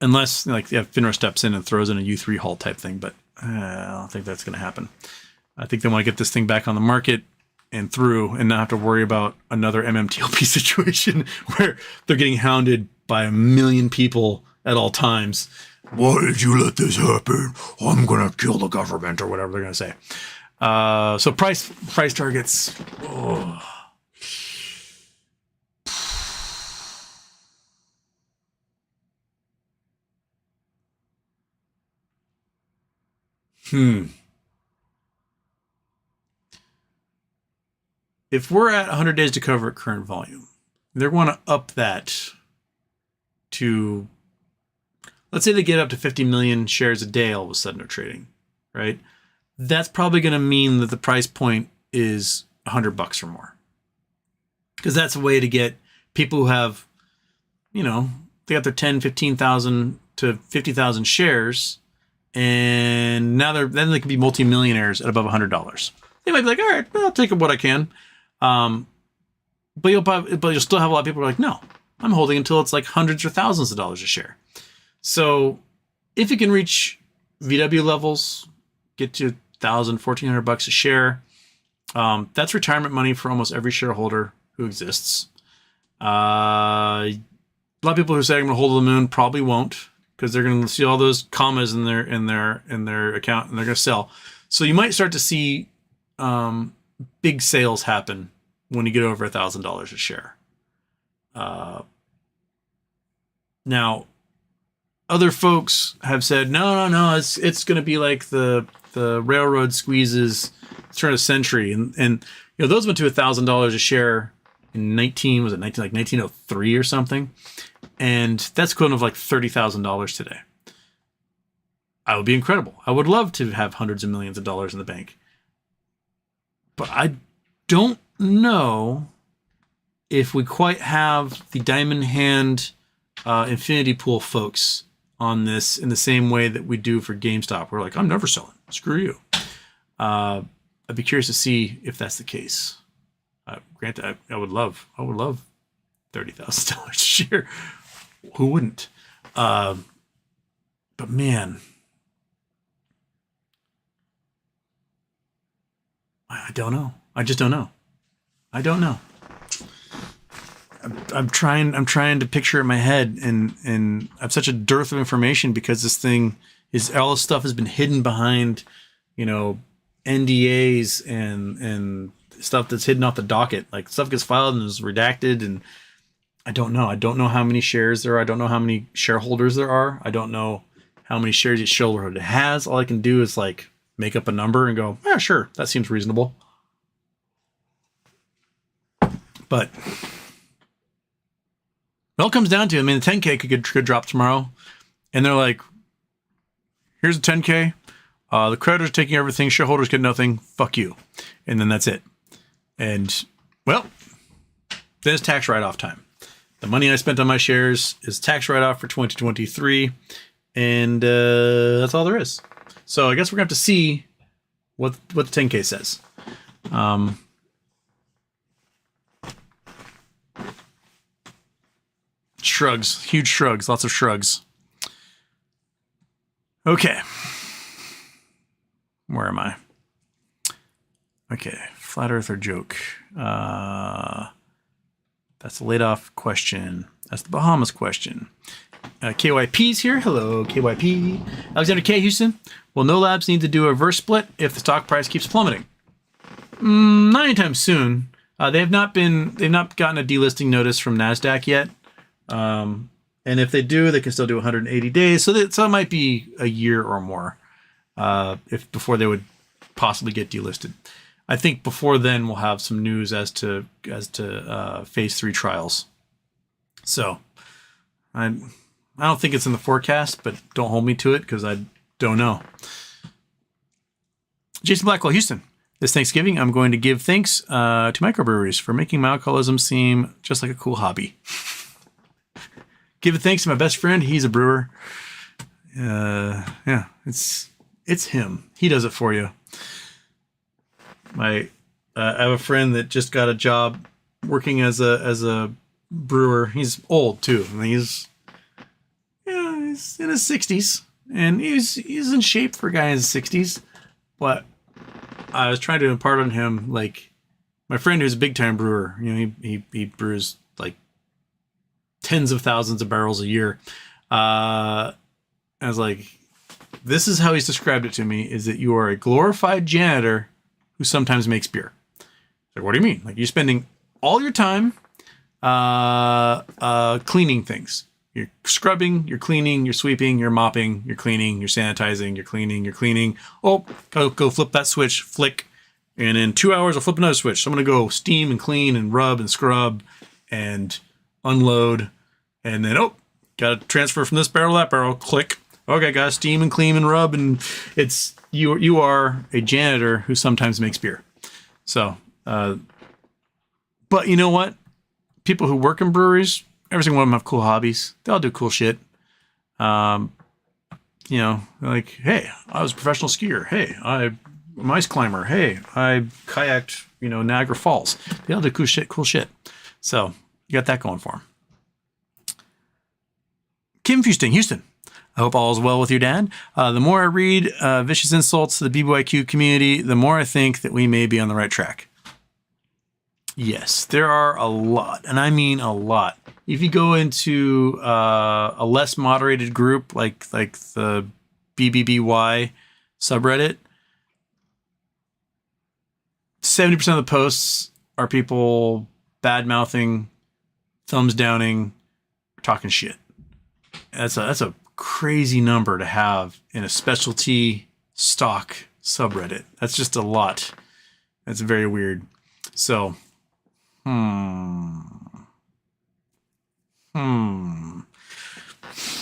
unless FINRA steps in and throws in a U3 halt type thing. But I don't think that's going to happen. I think they want to get this thing back on the market and through and not have to worry about another MMTLP situation where they're getting hounded by a million people at all times. Why did you let this happen? I'm going to kill the government or whatever they're going to say. So price targets. Oh. If we're at 100 days to cover at current volume, they're going to up that to, let's say they get up to 50 million shares a day all of a sudden of trading, right? That's probably going to mean that the price point is $100 or more. Because that's a way to get people who have, they got their 10, 15,000 to 50,000 shares, and now then they can be multimillionaires at above $100. They might be like, all right, well, I'll take what I can. But you'll still have a lot of people who are like, no, I'm holding until it's like hundreds or thousands of dollars a share. So if you can reach VW levels, get to $1,000, $1,400 a share, that's retirement money for almost every shareholder who exists. A lot of people who say I'm going to hold the moon probably won't, because they're going to see all those commas in their account and they're going to sell. So you might start to see big sales happen when you get over $1,000 a share. Now, other folks have said, no, it's going to be like the railroad squeezes turn of the century, and those went to $1,000 a share in 1903 or something, and that's equivalent of like $30,000 today. I would be incredible. I would love to have hundreds of millions of dollars in the bank, but I don't know if we quite have the diamond hand infinity pool folks on this in the same way that we do for GameStop. We're like, I'm never selling. Screw you. I'd be curious to see if that's the case. Granted, I would love $30,000 a share. Who wouldn't? But man, I don't know. I just don't know. I don't know. I'm trying to picture it in my head, and I have such a dearth of information because this thing is, all this stuff has been hidden behind, NDAs and stuff that's hidden off the docket. Like, stuff gets filed and is redacted, and I don't know. I don't know how many shares there are. I don't know how many shareholders there are. I don't know how many shares each shareholder has. All I can do is like make up a number and go, yeah, sure, that seems reasonable. But it all comes down to, I mean, the 10K could drop tomorrow, and they're like, here's a 10K. The creditors taking everything. Shareholders get nothing. Fuck you. And then that's it. And, well, then it's tax write-off time. The money I spent on my shares is tax write-off for 2023. And that's all there is. So I guess we're going to have to see what the 10K says. Shrugs. Huge shrugs. Lots of shrugs. Okay. Where am I? Okay. Flat Earth or joke? That's a laid off question. That's the Bahamas question. KYP's here. Hello, KYP. Alexander K. Houston. Will no labs need to do a reverse split if the stock price keeps plummeting? Not anytime soon. They've not gotten a delisting notice from NASDAQ yet. And if they do, they can still do 180 days. So it might be a year or more before they would possibly get delisted. I think before then we'll have some news as to phase 3 trials. So I don't think it's in the forecast, but don't hold me to it because I don't know. Jason Blackwell, Houston. This Thanksgiving, I'm going to give thanks to microbreweries for making my alcoholism seem just like a cool hobby. Give it thanks to my best friend. He's a brewer. Yeah, it's him. He does it for you. I have a friend that just got a job working as a brewer. He's old too. I mean, he's in his 60s, and he's in shape for a guy in his 60s. But I was trying to impart on him, like, my friend who's a big time brewer. He brews like tens of thousands of barrels a year. I was like, this is how he's described it to me, is that you are a glorified janitor who sometimes makes beer. Like, what do you mean? Like, you're spending all your time cleaning things. You're scrubbing, you're cleaning, you're sweeping, you're mopping, you're cleaning, you're sanitizing, you're cleaning. Oh, go flip that switch, flick. And in 2 hours, I'll flip another switch. So I'm going to go steam and clean and rub and scrub and unload. And then, got to transfer from this barrel to that barrel. Click. Okay, got to steam and clean and rub. And it's, you are a janitor who sometimes makes beer. So, but you know what? People who work in breweries, every single one of them have cool hobbies. They all do cool shit. Like, hey, I was a professional skier. Hey, I'm an ice climber. Hey, I kayaked, Niagara Falls. They all do cool shit. So you got that going for them. Kim Fusting, Houston. I hope all is well with your dad. The more I read vicious insults to the BBYQ community, the more I think that we may be on the right track. Yes, there are a lot, and I mean a lot. If you go into a less moderated group like the BBBY subreddit, 70% of the posts are people bad-mouthing, thumbs downing, talking shit. That's a crazy number to have in a specialty stock subreddit. That's just a lot. That's very weird. So, when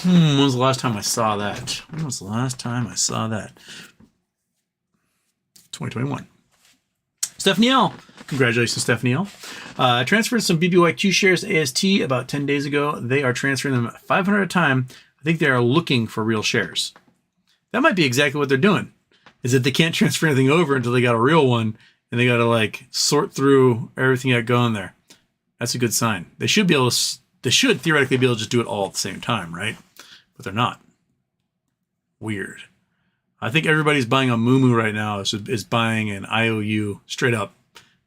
was the last time I saw that? 2021. Stephanie L. Congratulations, Stephanie L. I transferred some BBYQ shares to AST about 10 days ago. They are transferring them at 500 at a time. I think they are looking for real shares. That might be exactly what they're doing, is that they can't transfer anything over until they got a real one, and they got to like sort through everything got going there. That's a good sign. They should be able to, they should theoretically be able to just do it all at the same time, right? But they're not. Weird. I think everybody's buying on Moomoo right now is buying an IOU straight up,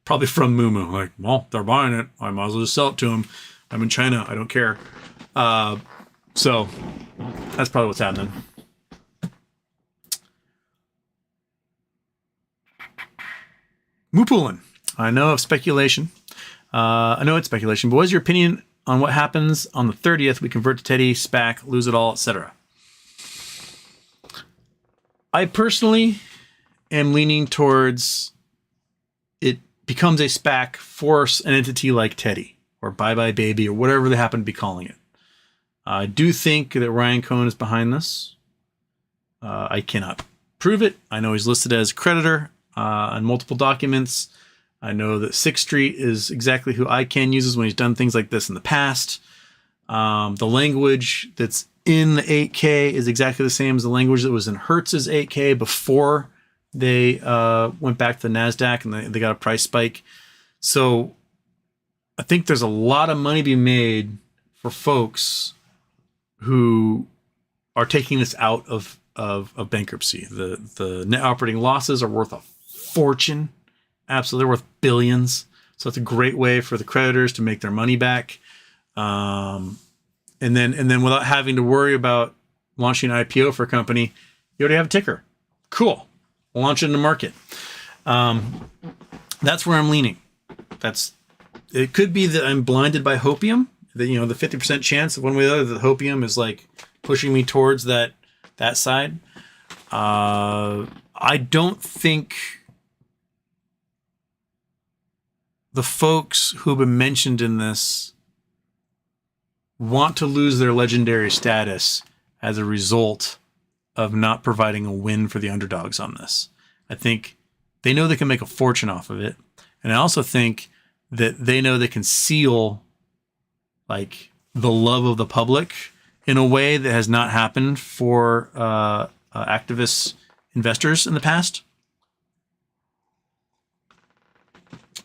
probably from Moomoo. Like, well, they're buying it. I might as well just sell it to them. I'm in China. I don't care. So that's probably what's happening. Moopulin. I know of speculation. I know it's speculation, but what's your opinion on what happens on the 30th? We convert to Teddy, SPAC, lose it all, etc. I personally am leaning towards it becomes a SPAC for an entity like Teddy or Bye Bye Baby or whatever they happen to be calling it. I do think that Ryan Cohen is behind this. I cannot prove it. I know he's listed as a creditor on multiple documents. I know that 6th Street is exactly who ICANN uses when he's done things like this in the past. The language that's in the 8K is exactly the same as the language that was in Hertz's 8K before they went back to the NASDAQ and they got a price spike. So I think there's a lot of money to be made for folks who are taking this out of bankruptcy. The net operating losses are worth a fortune. Absolutely, they're worth billions. So it's a great way for the creditors to make their money back. And then without having to worry about launching an IPO for a company, you already have a ticker. Cool. Launch it in the market. That's where I'm leaning. It could be that I'm blinded by hopium. That, you know, the 50% chance of one way or the other that hopium is like pushing me towards that side. I don't think the folks who've been mentioned in this want to lose their legendary status as a result of not providing a win for the underdogs on this. I think they know they can make a fortune off of it. And I also think that they know they can seal like the love of the public in a way that has not happened for activist investors in the past.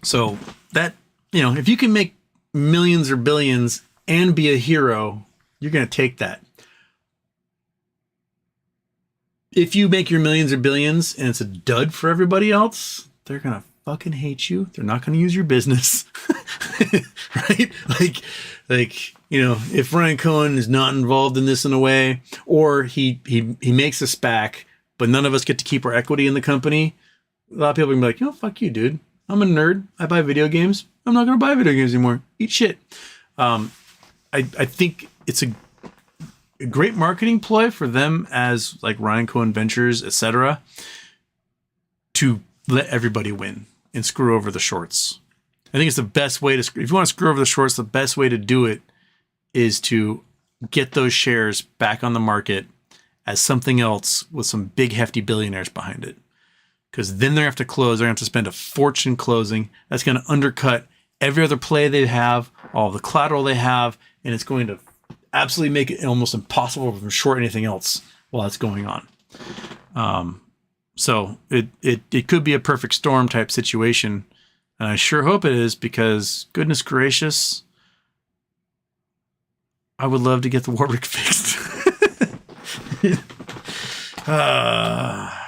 So that, you know, if you can make millions or billions and be a hero, you're going to take that. If you make your millions or billions and it's a dud for everybody else, they're going to fucking hate you. They're not going to use your business. Right? Like, you know, if Ryan Cohen is not involved in this in a way, or he makes a SPAC, but none of us get to keep our equity in the company, a lot of people can be like, you know, fuck you, dude. I'm a nerd. I buy video games. I'm not going to buy video games anymore. Eat shit. I think it's a great marketing ploy for them as like Ryan Cohen Ventures, etc., to let everybody win and screw over the shorts. I think it's the best way to, if you want to screw over the shorts, the best way to do it is to get those shares back on the market as something else with some big hefty billionaires behind it. Because then they have to close. They're going to have to spend a fortune closing. That's going to undercut every other play they have, all the collateral they have, and it's going to absolutely make it almost impossible for them to short anything else while that's going on. So it could be a perfect storm type situation. And I sure hope it is, because goodness gracious, I would love to get the Warwick fixed.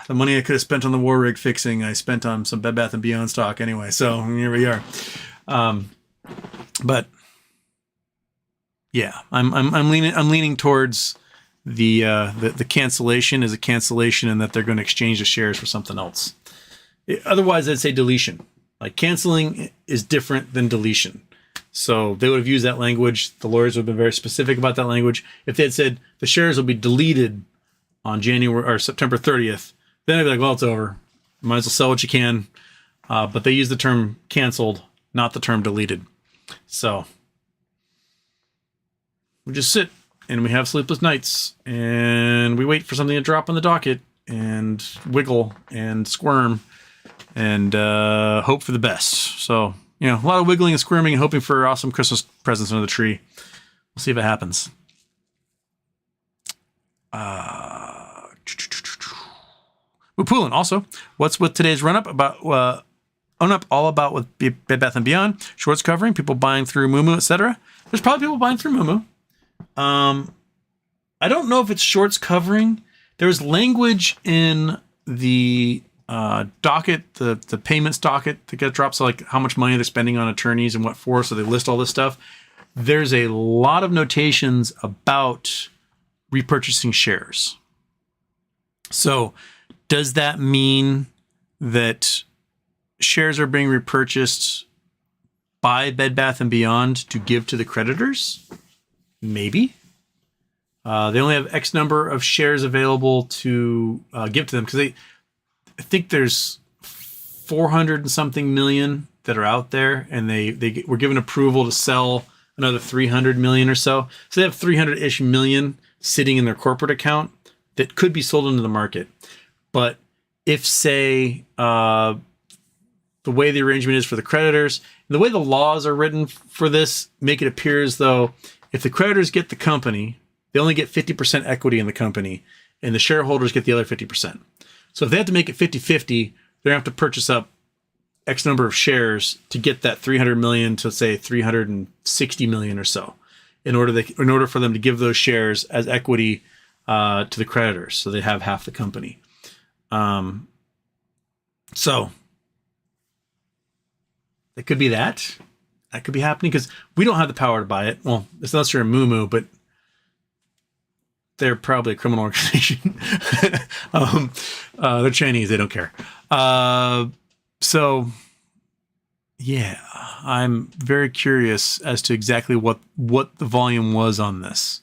The money I could have spent on the war rig fixing, I spent on some Bed Bath & Beyond stock anyway. So here we are. But yeah, I'm leaning towards the cancellation is a cancellation, and that they're going to exchange the shares for something else. Otherwise, I'd say deletion. Like, canceling is different than deletion. So they would have used that language. The lawyers would have been very specific about that language. If they had said the shares will be deleted on January or September 30th, then I'd be like, well, it's over. Might as well sell what you can. But they use the term canceled, not the term deleted. So we just sit and we have sleepless nights and we wait for something to drop on the docket and wiggle and squirm. and hope for the best. So, a lot of wiggling and squirming and hoping for awesome Christmas presents under the tree. We'll see if it happens. Pulin also, what's with today's run up all about with Bed Bath & Beyond? Shorts covering, people buying through Moomoo, etc. There's probably people buying through Moomoo. I don't know if it's shorts covering. There's language in the docket, the payments docket that gets dropped. So like how much money they're spending on attorneys and what for. So they list all this stuff. There's a lot of notations about repurchasing shares. So does that mean that shares are being repurchased by Bed Bath & Beyond to give to the creditors? Maybe. They only have X number of shares available to give to them because I think there's 400 and something million that are out there, and they were given approval to sell another 300 million or so. So they have 300-ish million sitting in their corporate account that could be sold into the market. But if, say, the way the arrangement is for the creditors, and the way the laws are written for this, make it appear as though if the creditors get the company, they only get 50% equity in the company, and the shareholders get the other 50%. So if they have to make it 50-50, they're going to have to purchase up X number of shares to get that 300 million to, say, 360 million or so, in order for them to give those shares as equity to the creditors, so they have half the company. So it could be that could be happening because we don't have the power to buy it. Well, it's unless you're a Moomoo, but they're probably a criminal organization. They're Chinese. They don't care. So yeah, I'm very curious as to exactly what the volume was on this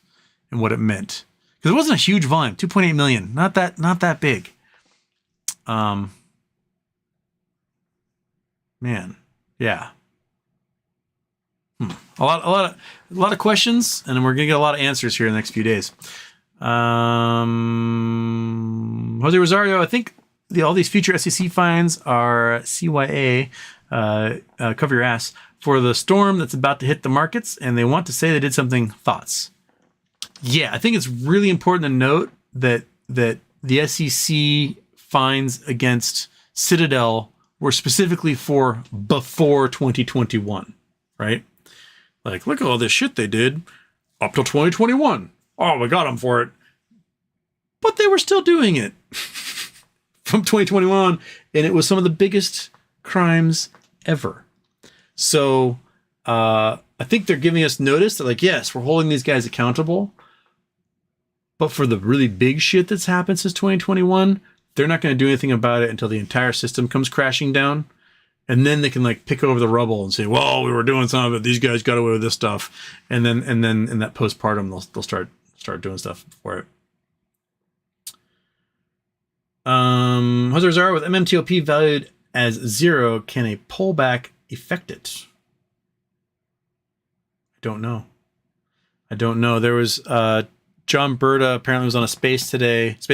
and what it meant. Because it wasn't a huge volume, 2.8 million, not that big. Man, yeah. A lot of questions, and we're gonna get a lot of answers here in the next few days. Jose Rosario, I think all these future SEC fines are CYA, cover your ass, for the storm that's about to hit the markets, and they want to say they did something. Thoughts? Yeah, I think it's really important to note that the SEC fines against Citadel were specifically for before 2021, right? Like, look at all this shit they did up till 2021. Oh, we got them for it. But they were still doing it from 2021, and it was some of the biggest crimes ever. So I think they're giving us notice that, like, yes, we're holding these guys accountable, but for the really big shit that's happened since 2021, they're not going to do anything about it until the entire system comes crashing down. And then they can like pick over the rubble and say, well, we were doing some of it. These guys got away with this stuff. And then in that postpartum, they'll start doing stuff for it. Jose Rosario, with MMTLP valued as 0, can a pullback affect it? I don't know. There was John Berta apparently was on a space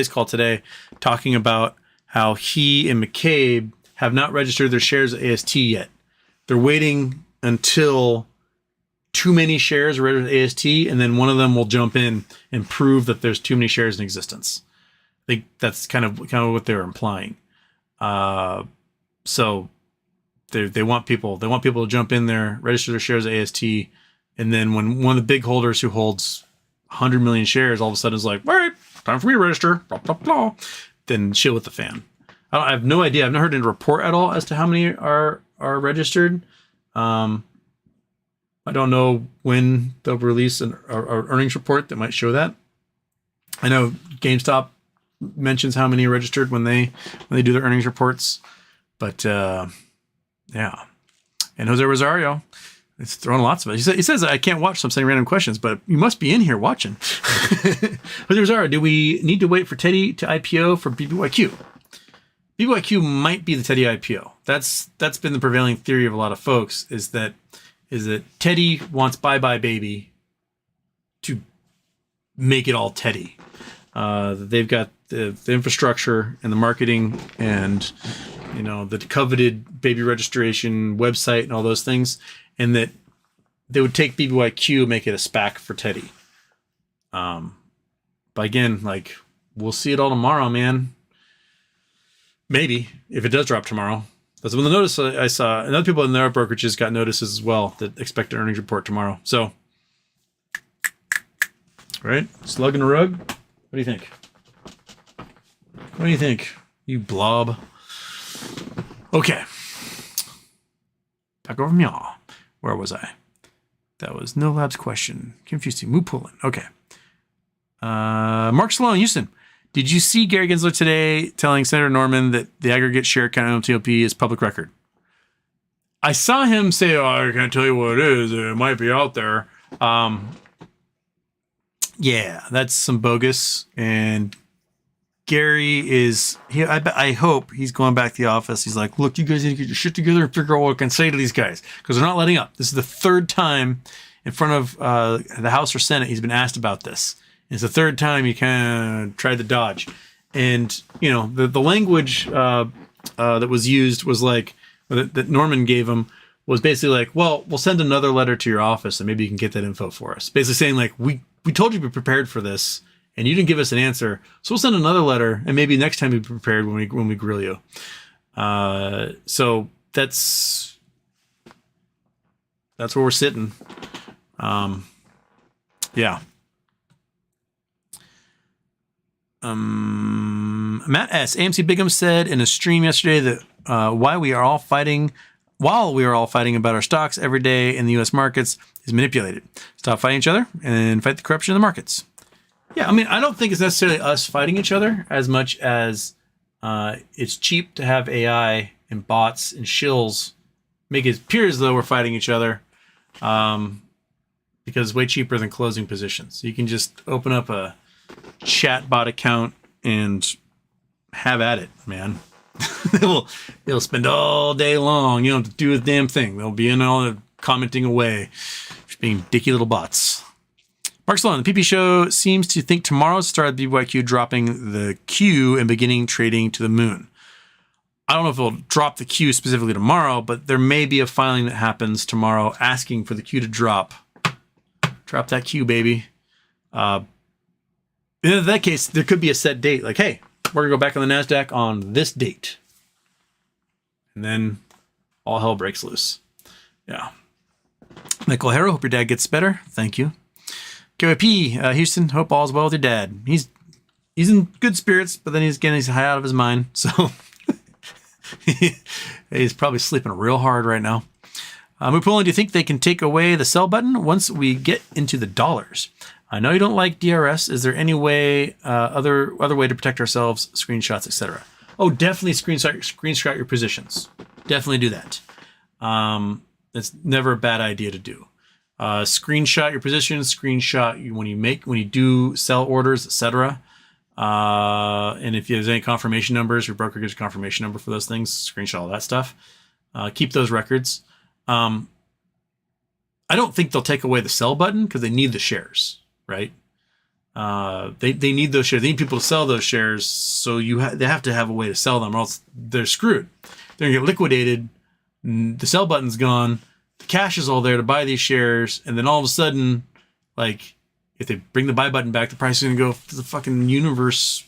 call today, talking about how he and McCabe have not registered their shares at AST yet. They're waiting until too many shares are registered at AST, and then one of them will jump in and prove that there's too many shares in existence. I think that's kind of what they're implying. So they want people to jump in there, register their shares at AST, and then when one of the big holders who holds 100 million shares all of a sudden is like, all right, time for me to register, blah, blah, blah, then chill with the fan. I have no idea. I've not heard any report at all as to how many are registered. I don't know when they'll release an earnings report that might show that. I know GameStop mentions how many are registered when they do their earnings reports, but yeah. And Jose Rosario, it's throwing lots of it. He says I can't watch, so I'm saying random questions, but you must be in here watching. Jose Rosario, do we need to wait for Teddy to IPO for BBYQ? BBYQ might be the Teddy IPO. That's been the prevailing theory of a lot of folks, is that Teddy wants Bye Bye Baby to make it all Teddy. They've got the infrastructure and the marketing and you know, the coveted baby registration website and all those things, and that they would take BBYQ and make it a SPAC for Teddy. But again, like, we'll see it all tomorrow, man. Maybe, if it does drop tomorrow. That's when the notice I saw, and other people in their brokerages got notices as well that expect an earnings report tomorrow. So, right? Slug in the rug? What do you think? What do you think, you blob? Okay. Back over from y'all. Where was I? That was No Labs question. Confusing. Moo pulling. Okay. Mark Sloan, Houston. Did you see Gary Gensler today telling Senator Norman that the aggregate share count MMTLP is public record? I saw him say, "Oh, I can't tell you what it is. It might be out there." Yeah, that's some bogus. And Gary is, I hope he's going back to the office. He's like, "Look, you guys need to get your shit together and figure out what I can say to these guys, because they're not letting up." This is the third time in front of the House or Senate he's been asked about this. It's the third time he kind of tried to dodge. And, you know, the language that was used was like, that Norman gave him, was basically like, well, we'll send another letter to your office and maybe you can get that info for us. Basically saying like, we told you to be prepared for this and you didn't give us an answer. So we'll send another letter and maybe next time you'll be prepared when we grill you. So that's where we're sitting. Yeah. Matt S. AMC Bigham said in a stream yesterday that while we are all fighting about our stocks every day in the U.S. markets is manipulated. Stop fighting each other and fight the corruption in the markets. Yeah, I mean, I don't think it's necessarily us fighting each other as much as it's cheap to have AI and bots and shills make it appear as though we're fighting each other, because it's way cheaper than closing positions. You can just open up a chatbot account and have at it, man. They'll spend all day long. You don't have to do a damn thing. They'll be in all commenting away, just being dicky little bots. Mark Sloan, the PP show seems to think tomorrow's start of BBYQ dropping the Q and beginning trading to the moon. I don't know if it'll drop the Q specifically tomorrow, but there may be a filing that happens tomorrow asking for the Q to drop. Drop that Q, baby. In that case, there could be a set date. Like, hey, we're going to go back on the NASDAQ on this date. And then all hell breaks loose. Yeah. Michael Harrow, hope your dad gets better. Thank you. KYP, Houston, hope all's well with your dad. He's in good spirits, but then he's high out of his mind. So he's probably sleeping real hard right now. Mupulin, do you think they can take away the sell button once we get into the dollars? I know you don't like DRS. Is there any way, other way to protect ourselves, screenshots, etc.? Oh, definitely screenshot your positions. Definitely do that. It's never a bad idea to do. Screenshot your positions, screenshot when you do sell orders, etc. And if there's any confirmation numbers, your broker gives a confirmation number for those things, screenshot all that stuff. Keep those records. I don't think they'll take away the sell button because they need the shares. Right? They need those shares. They need people to sell those shares, so they have to have a way to sell them, or else they're screwed. They're gonna get liquidated. The sell button's gone. The cash is all there to buy these shares, and then all of a sudden, like, if they bring the buy button back, the price is gonna go to the fucking universe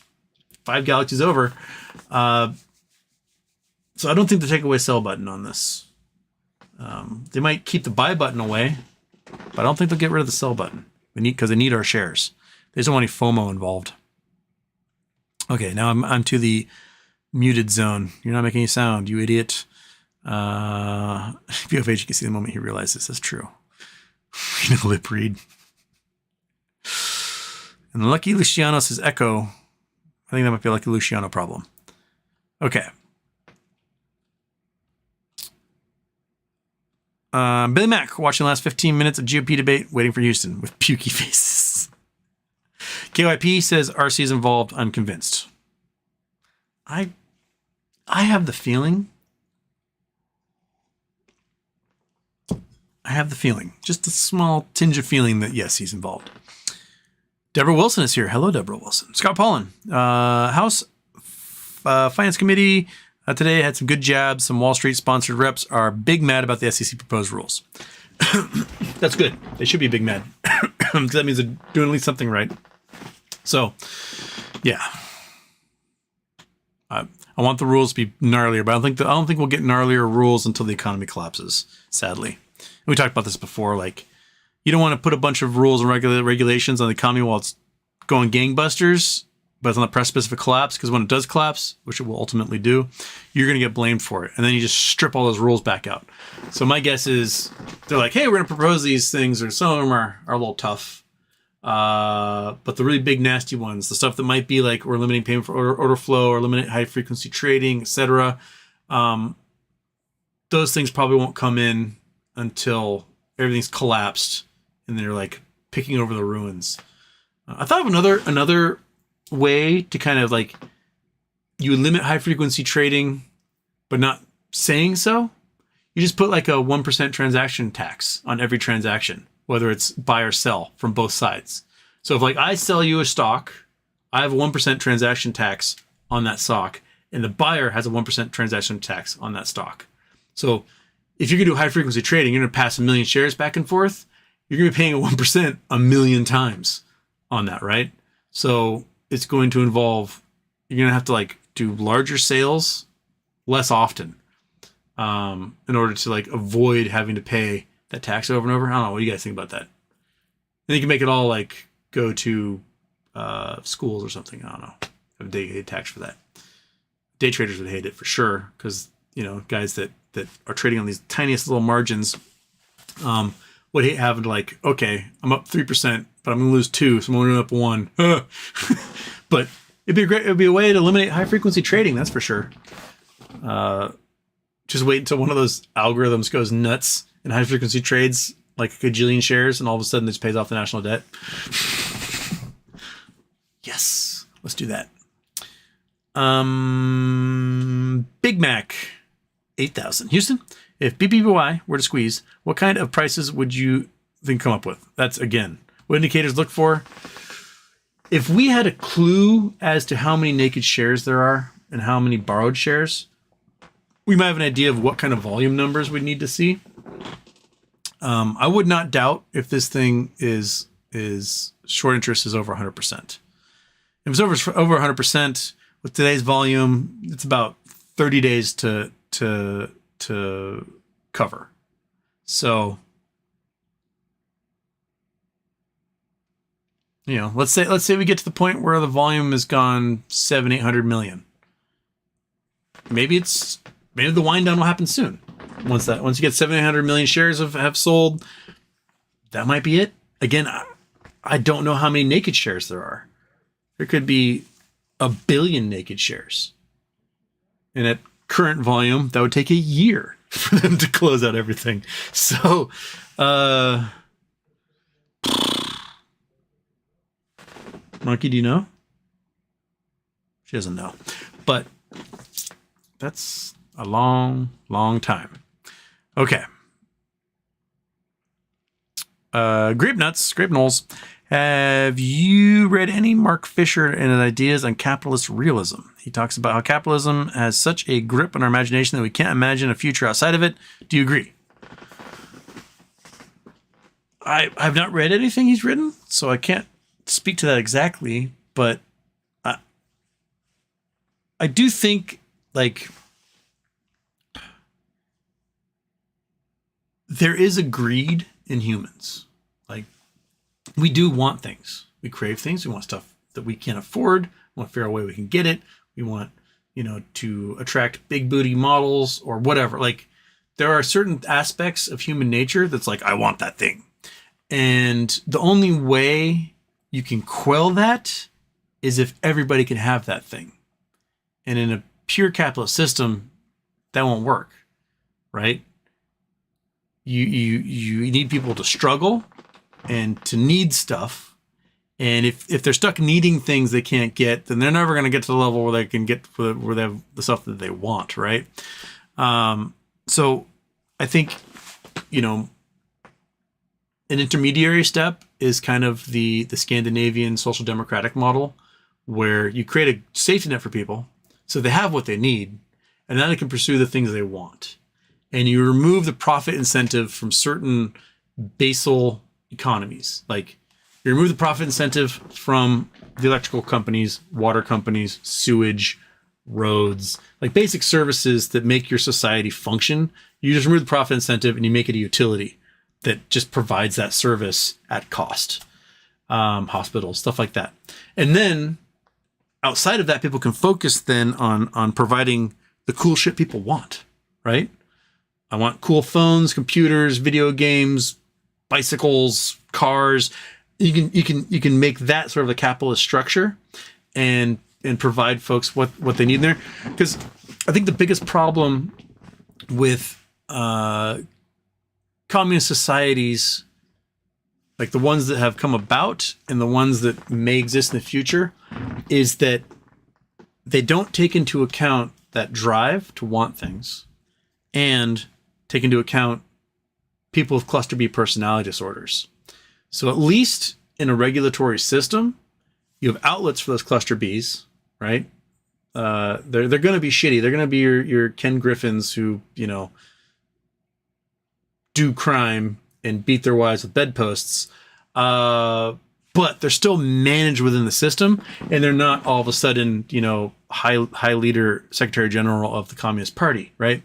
5 galaxies over. So I don't think they take away sell button on this. They might keep the buy button away, but I don't think they'll get rid of the sell button. Because they need our shares. They just don't want any FOMO involved. Okay, now I'm to the muted zone. You're not making any sound, you idiot. BFH, you can see the moment he realizes that's true. Lip read. And Lucky Luciano says echo. I think that might be a Lucky Luciano problem. Okay. Billy Mack, watching the last 15 minutes of GOP debate, waiting for Houston with pukey faces. KYP says RC's involved. I'm convinced. I have the feeling. Just a small tinge of feeling that yes, he's involved. Deborah Wilson is here. Hello, Deborah Wilson. Scott Paulin, House Finance Committee Today had some good jabs. Some Wall Street sponsored reps are big mad about the SEC proposed rules. That's good. They should be big mad because that means they're doing at least something right. So, yeah. I want the rules to be gnarlier, but I don't think we'll get gnarlier rules until the economy collapses. Sadly, and we talked about this before. Like, you don't want to put a bunch of rules and regulations on the economy while it's going gangbusters, but it's on the precipice of a collapse. Because when it does collapse, which it will ultimately do, you're going to get blamed for it, and then you just strip all those rules back out. So my guess is they're like, "Hey, we're going to propose these things, or some of them are a little tough." But the really big nasty ones, the stuff that might be like we're limiting payment for order flow or limiting high frequency trading, etc. Those things probably won't come in until everything's collapsed and they're like picking over the ruins. I thought of another way to kind of like you limit high frequency trading, but not saying so. You just put like a 1% transaction tax on every transaction, whether it's buy or sell from both sides. So if like I sell you a stock, I have a 1% transaction tax on that stock, and the buyer has a 1% transaction tax on that stock. So if you're going to do high frequency trading, you're going to pass 1 million shares back and forth. You're going to be paying a 1% 1 million times on that, right? So it's going to involve, you're going to have to like do larger sales less often in order to like avoid having to pay that tax over and over. I don't know. What do you guys think about that? Then you can make it all like go to schools or something. I don't know. Have a dedicated tax for that. Day traders would hate it for sure because, you know, guys that are trading on these tiniest little margins would hate having to like, okay, I'm up 3%, but I'm going to lose 2, so I'm only up 1. But it'd be a way to eliminate high frequency trading, that's for sure. Just wait until one of those algorithms goes nuts and high frequency trades like a gajillion shares, and all of a sudden this pays off the national debt. Yes, let's do that. Big Mac 8,000. Houston, if BBBY were to squeeze, what kind of prices would you think come up with? That's again, what indicators look for. If we had a clue as to how many naked shares there are and how many borrowed shares, we might have an idea of what kind of volume numbers we'd need to see. I would not doubt if this thing is short interest is over 100%. If it's over 100% with today's volume, it's about 30 days to cover. So, you know, let's say we get to the point where the volume has gone 700-800 million. Maybe the wind down will happen soon. Once you get 700 million shares have sold, that might be it. Again, I don't know how many naked shares there are. There could be 1 billion naked shares. And at current volume, that would take a year for them to close out everything. So, Monkey, do you know? She doesn't know. But that's a long, long time. Okay. Grape Knowles. Have you read any Mark Fisher and his ideas on capitalist realism? He talks about how capitalism has such a grip on our imagination that we can't imagine a future outside of it. Do you agree? I've not read anything he's written, so I can't speak to that exactly, but I do think, like, there is a greed in humans. Like, we do want things. We crave things. We want stuff that we can't afford. We want to figure out a way we can get it. We want, to attract big booty models or whatever. Like, there are certain aspects of human nature that's like, I want that thing. And the only way you can quell that is if everybody can have that thing. And in a pure capitalist system, that won't work, right? You need people to struggle and to need stuff. And if they're stuck needing things they can't get, then they're never going to get to the level where they can get where they have the stuff that they want, right? So I think, an intermediary step is kind of the Scandinavian social democratic model, where you create a safety net for people so they have what they need, and now they can pursue the things they want. And you remove the profit incentive from certain basal economies. Like you remove the profit incentive from the electrical companies, water companies, sewage, roads, like basic services that make your society function. You just remove the profit incentive and you make it a utility that just provides that service at cost. Hospitals, stuff like that. And then outside of that, people can focus then on providing the cool shit people want, right? I want cool phones, computers, video games, bicycles, cars. You can make that sort of a capitalist structure and provide folks what they need in there. Because I think the biggest problem with communist societies, like the ones that have come about and the ones that may exist in the future, is that they don't take into account that drive to want things and take into account people with cluster B personality disorders. So at least in a regulatory system, you have outlets for those cluster Bs, right? They're going to be shitty. They're going to be your Ken Griffins who, do crime and beat their wives with bedposts. But they're still managed within the system, and they're not all of a sudden, high leader, Secretary General of the Communist Party, right?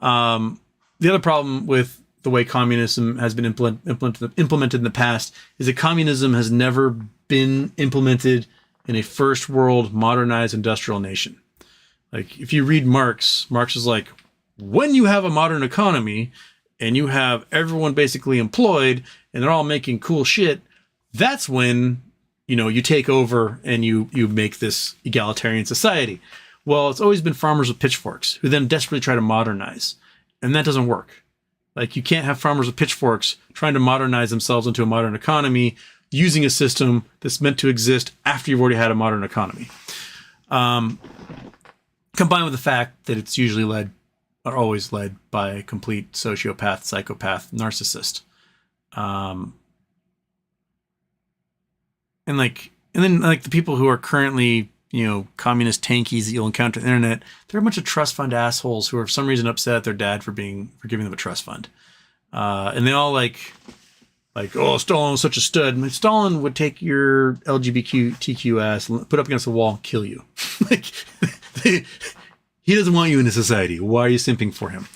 The other problem with the way communism has been implemented in the past is that communism has never been implemented in a first world modernized industrial nation. Like if you read Marx is like, when you have a modern economy and you have everyone basically employed and they're all making cool shit, that's when, you take over and you make this egalitarian society. Well, it's always been farmers with pitchforks who then desperately try to modernize. And that doesn't work. Like you can't have farmers with pitchforks trying to modernize themselves into a modern economy using a system that's meant to exist after you've already had a modern economy. Combined with the fact that it's usually always led by a complete sociopath, psychopath, narcissist. And then the people who are currently, communist tankies that you'll encounter on the internet, they're a bunch of trust fund assholes who are for some reason upset at their dad for giving them a trust fund. And they all oh, Stalin was such a stud. Stalin would take your LGBTQ ass, put up against the wall, kill you. He doesn't want you in his society. Why are you simping for him?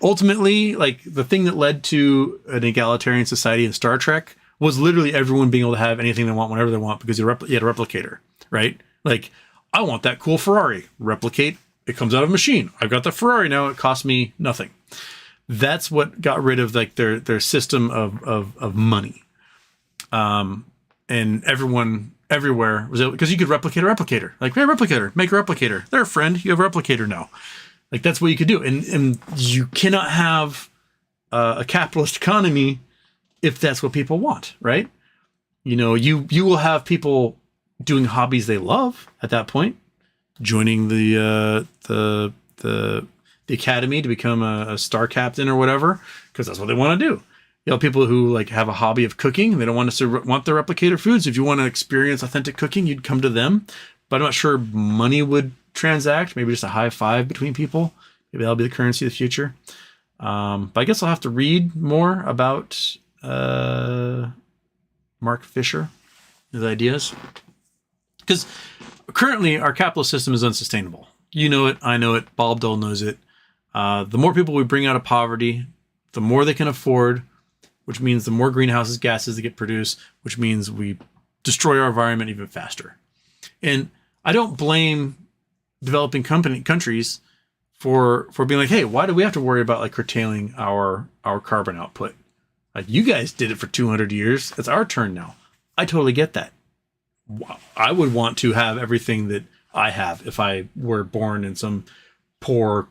Ultimately, the thing that led to an egalitarian society in Star Trek was literally everyone being able to have anything they want whenever they want because you had a replicator, right? Like, I want that cool Ferrari. Replicate. It comes out of a machine. I've got the Ferrari now. It costs me nothing. That's what got rid of their system of money. And everyone everywhere was able, because you could replicate a replicator. Like, hey, replicator, make a replicator. They're a friend. You have a replicator now. Like, that's what you could do. And you cannot have a capitalist economy if that's what people want, right? You will have people doing hobbies they love at that point, joining the academy to become a star captain or whatever, because that's what they want to do. People who have a hobby of cooking, they don't want to want the replicator foods. If you want to experience authentic cooking, you'd come to them. But I'm not sure money would transact. Maybe just a high five between people. Maybe that'll be the currency of the future. But I guess I'll have to read more about Mark Fisher, his ideas. Because currently our capitalist system is unsustainable. You know it, I know it, Bob Dole knows it. The more people we bring out of poverty, the more they can afford, which means the more greenhouse gases that get produced, which means we destroy our environment even faster. And I don't blame developing countries for being like, hey, why do we have to worry about curtailing our carbon output? You guys did it for 200 years. It's our turn now. I totally get that. I would want to have everything that I have if I were born in some poor,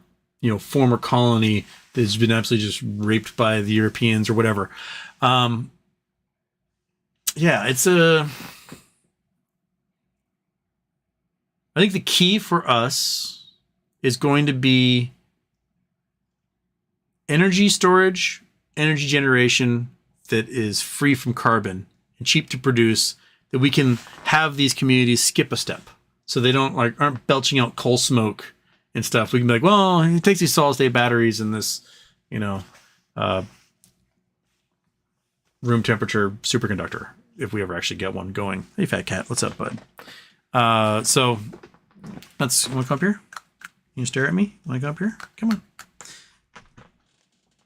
former colony that's been absolutely just raped by the Europeans or whatever. I think the key for us is going to be energy storage, energy generation that is free from carbon and cheap to produce, that we can have these communities skip a step. so they don't aren't belching out coal smoke and stuff. We can be like, well, it takes these solid state batteries and this, room temperature superconductor if we ever actually get one going. Hey, fat cat, what's up, bud? So let's. You want to come up here? You stare at me? Want to come up here? Come on.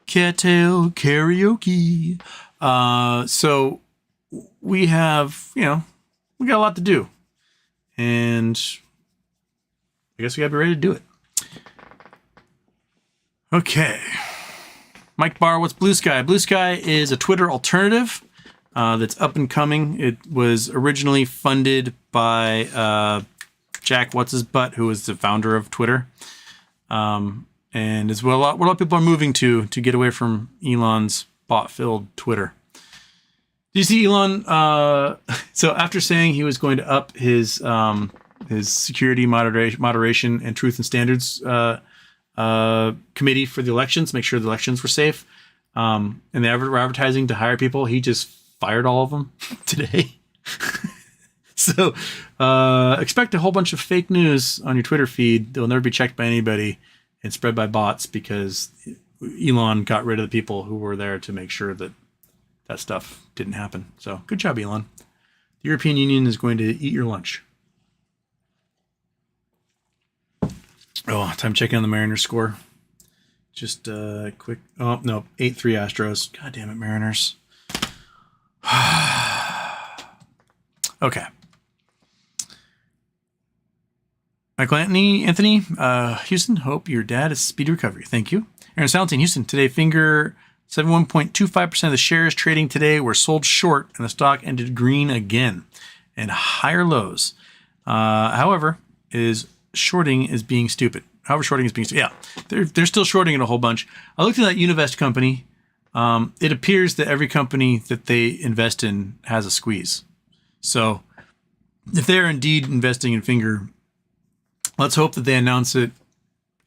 Cattail karaoke. So we have, we got a lot to do, and I guess we gotta be ready to do it. Okay. Mike Barr, what's BlueSky? BlueSky is a Twitter alternative that's up and coming. It was originally funded by Jack What's-His-Butt, who was the founder of Twitter. And is what a lot of people are moving to get away from Elon's bot-filled Twitter. Do you see Elon? So after saying he was going to up his security moderation and truth and standards committee for the elections, make sure the elections were safe, and they were advertising to hire people, he just fired all of them today. So expect a whole bunch of fake news on your Twitter feed that will never be checked by anybody and spread by bots, because Elon got rid of the people who were there to make sure that stuff didn't happen. So good job, Elon. The European Union is going to eat your lunch. Oh, time checking on the Mariners score. Just quick. Oh, no. 8-3 Astros. God damn it, Mariners. Okay. Michael Anthony, Houston, hope your dad is speedy recovery. Thank you. Aaron Salentine, Houston, today finger 71.25% of the shares trading today were sold short, and the stock ended green again and higher lows. However, shorting is being stupid. Yeah, they're still shorting it a whole bunch. I looked at that Univest company. It appears that every company that they invest in has a squeeze. So if they're indeed investing in finger, let's hope that they announce it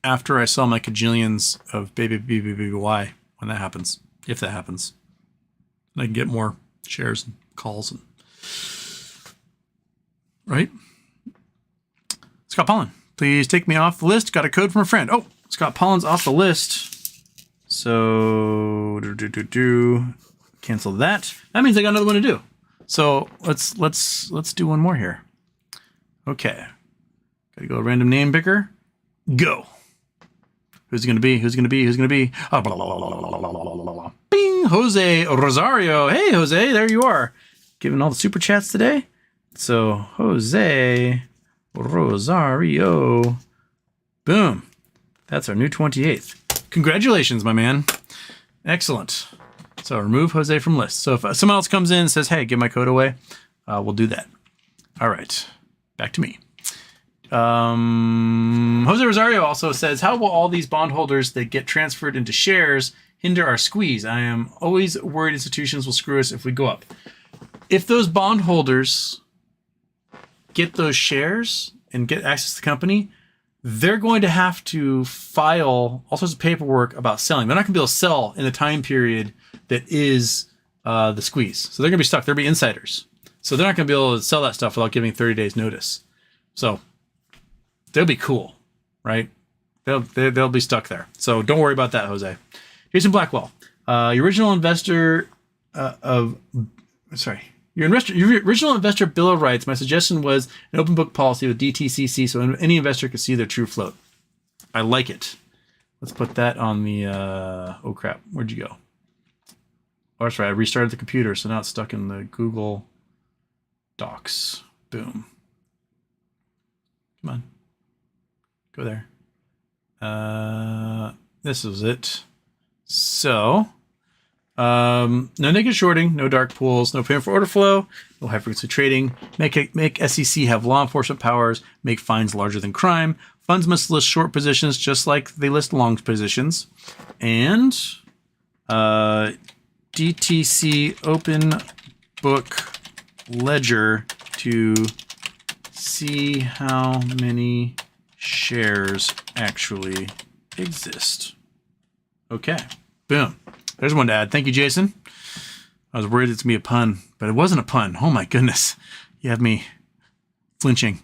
after I sell my cajillions of BBBYQ when that happens, if that happens. And I can get more shares and calls. Right? Scott Pollen, please take me off the list. Got a code from a friend. Oh, Scott Pollen's off the list. So cancel that. That means I got another one to do. So let's do one more here. Okay. Gotta go random name picker. Go. Who's it gonna be? Oh, blah, blah, blah, blah. Bing! Jose Rosario. Hey, Jose, there you are. Giving all the super chats today. So Jose Rosario. Boom. That's our new 28th. Congratulations, my man. Excellent. So remove Jose from list. So if someone else comes in and says, hey, give my code away, we'll do that. All right. Back to me. Jose Rosario also says, how will all these bondholders that get transferred into shares hinder our squeeze? I am always worried institutions will screw us if we go up. If those bondholders get those shares and get access to the company, they're going to have to file all sorts of paperwork about selling. They're not going to be able to sell in the time period that is the squeeze. So they're going to be stuck. They'll be insiders. So they're not going to be able to sell that stuff without giving 30 days notice. So they'll be cool, right? They'll be stuck there. So don't worry about that, Jose. Jason Blackwell, your original investor your original investor bill of rights. My suggestion was an open book policy with DTCC, so any investor could see their true float. I like it. Let's put that on the. Oh crap! Where'd you go? Oh, that's right. I restarted the computer, so now it's stuck in the Google Docs. Boom. Come on. Go there. This is it. So, no naked shorting, no dark pools, no payment for order flow, no high frequency trading. Make SEC have law enforcement powers. Make fines larger than crime. Funds must list short positions just like they list long positions. And DTC open book ledger to see how many shares actually exist. Okay, boom. There's one to add. Thank you, Jason. I was worried it's going to be a pun, but it wasn't a pun. Oh my goodness. You have me flinching.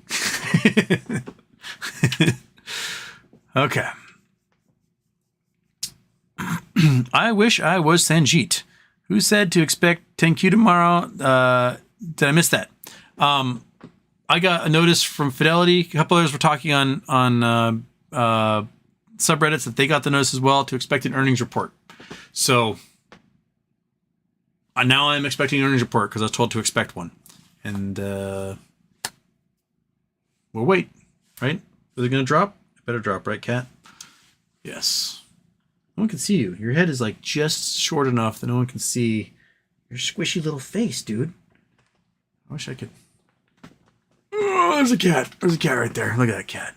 Okay. I wish I was Sanjeet. Who said to expect 10Q tomorrow? Did I miss that? I got a notice from Fidelity. A couple others were talking on subreddits that they got the notice as well to expect an earnings report. So now I'm expecting an earnings report because I was told to expect one. And we'll wait, right? Is it going to drop? It better drop, right, Cat? Yes. No one can see you. Your head is like just short enough that no one can see your squishy little face, dude. I wish I could. Oh, there's a cat. There's a cat right there. Look at that cat.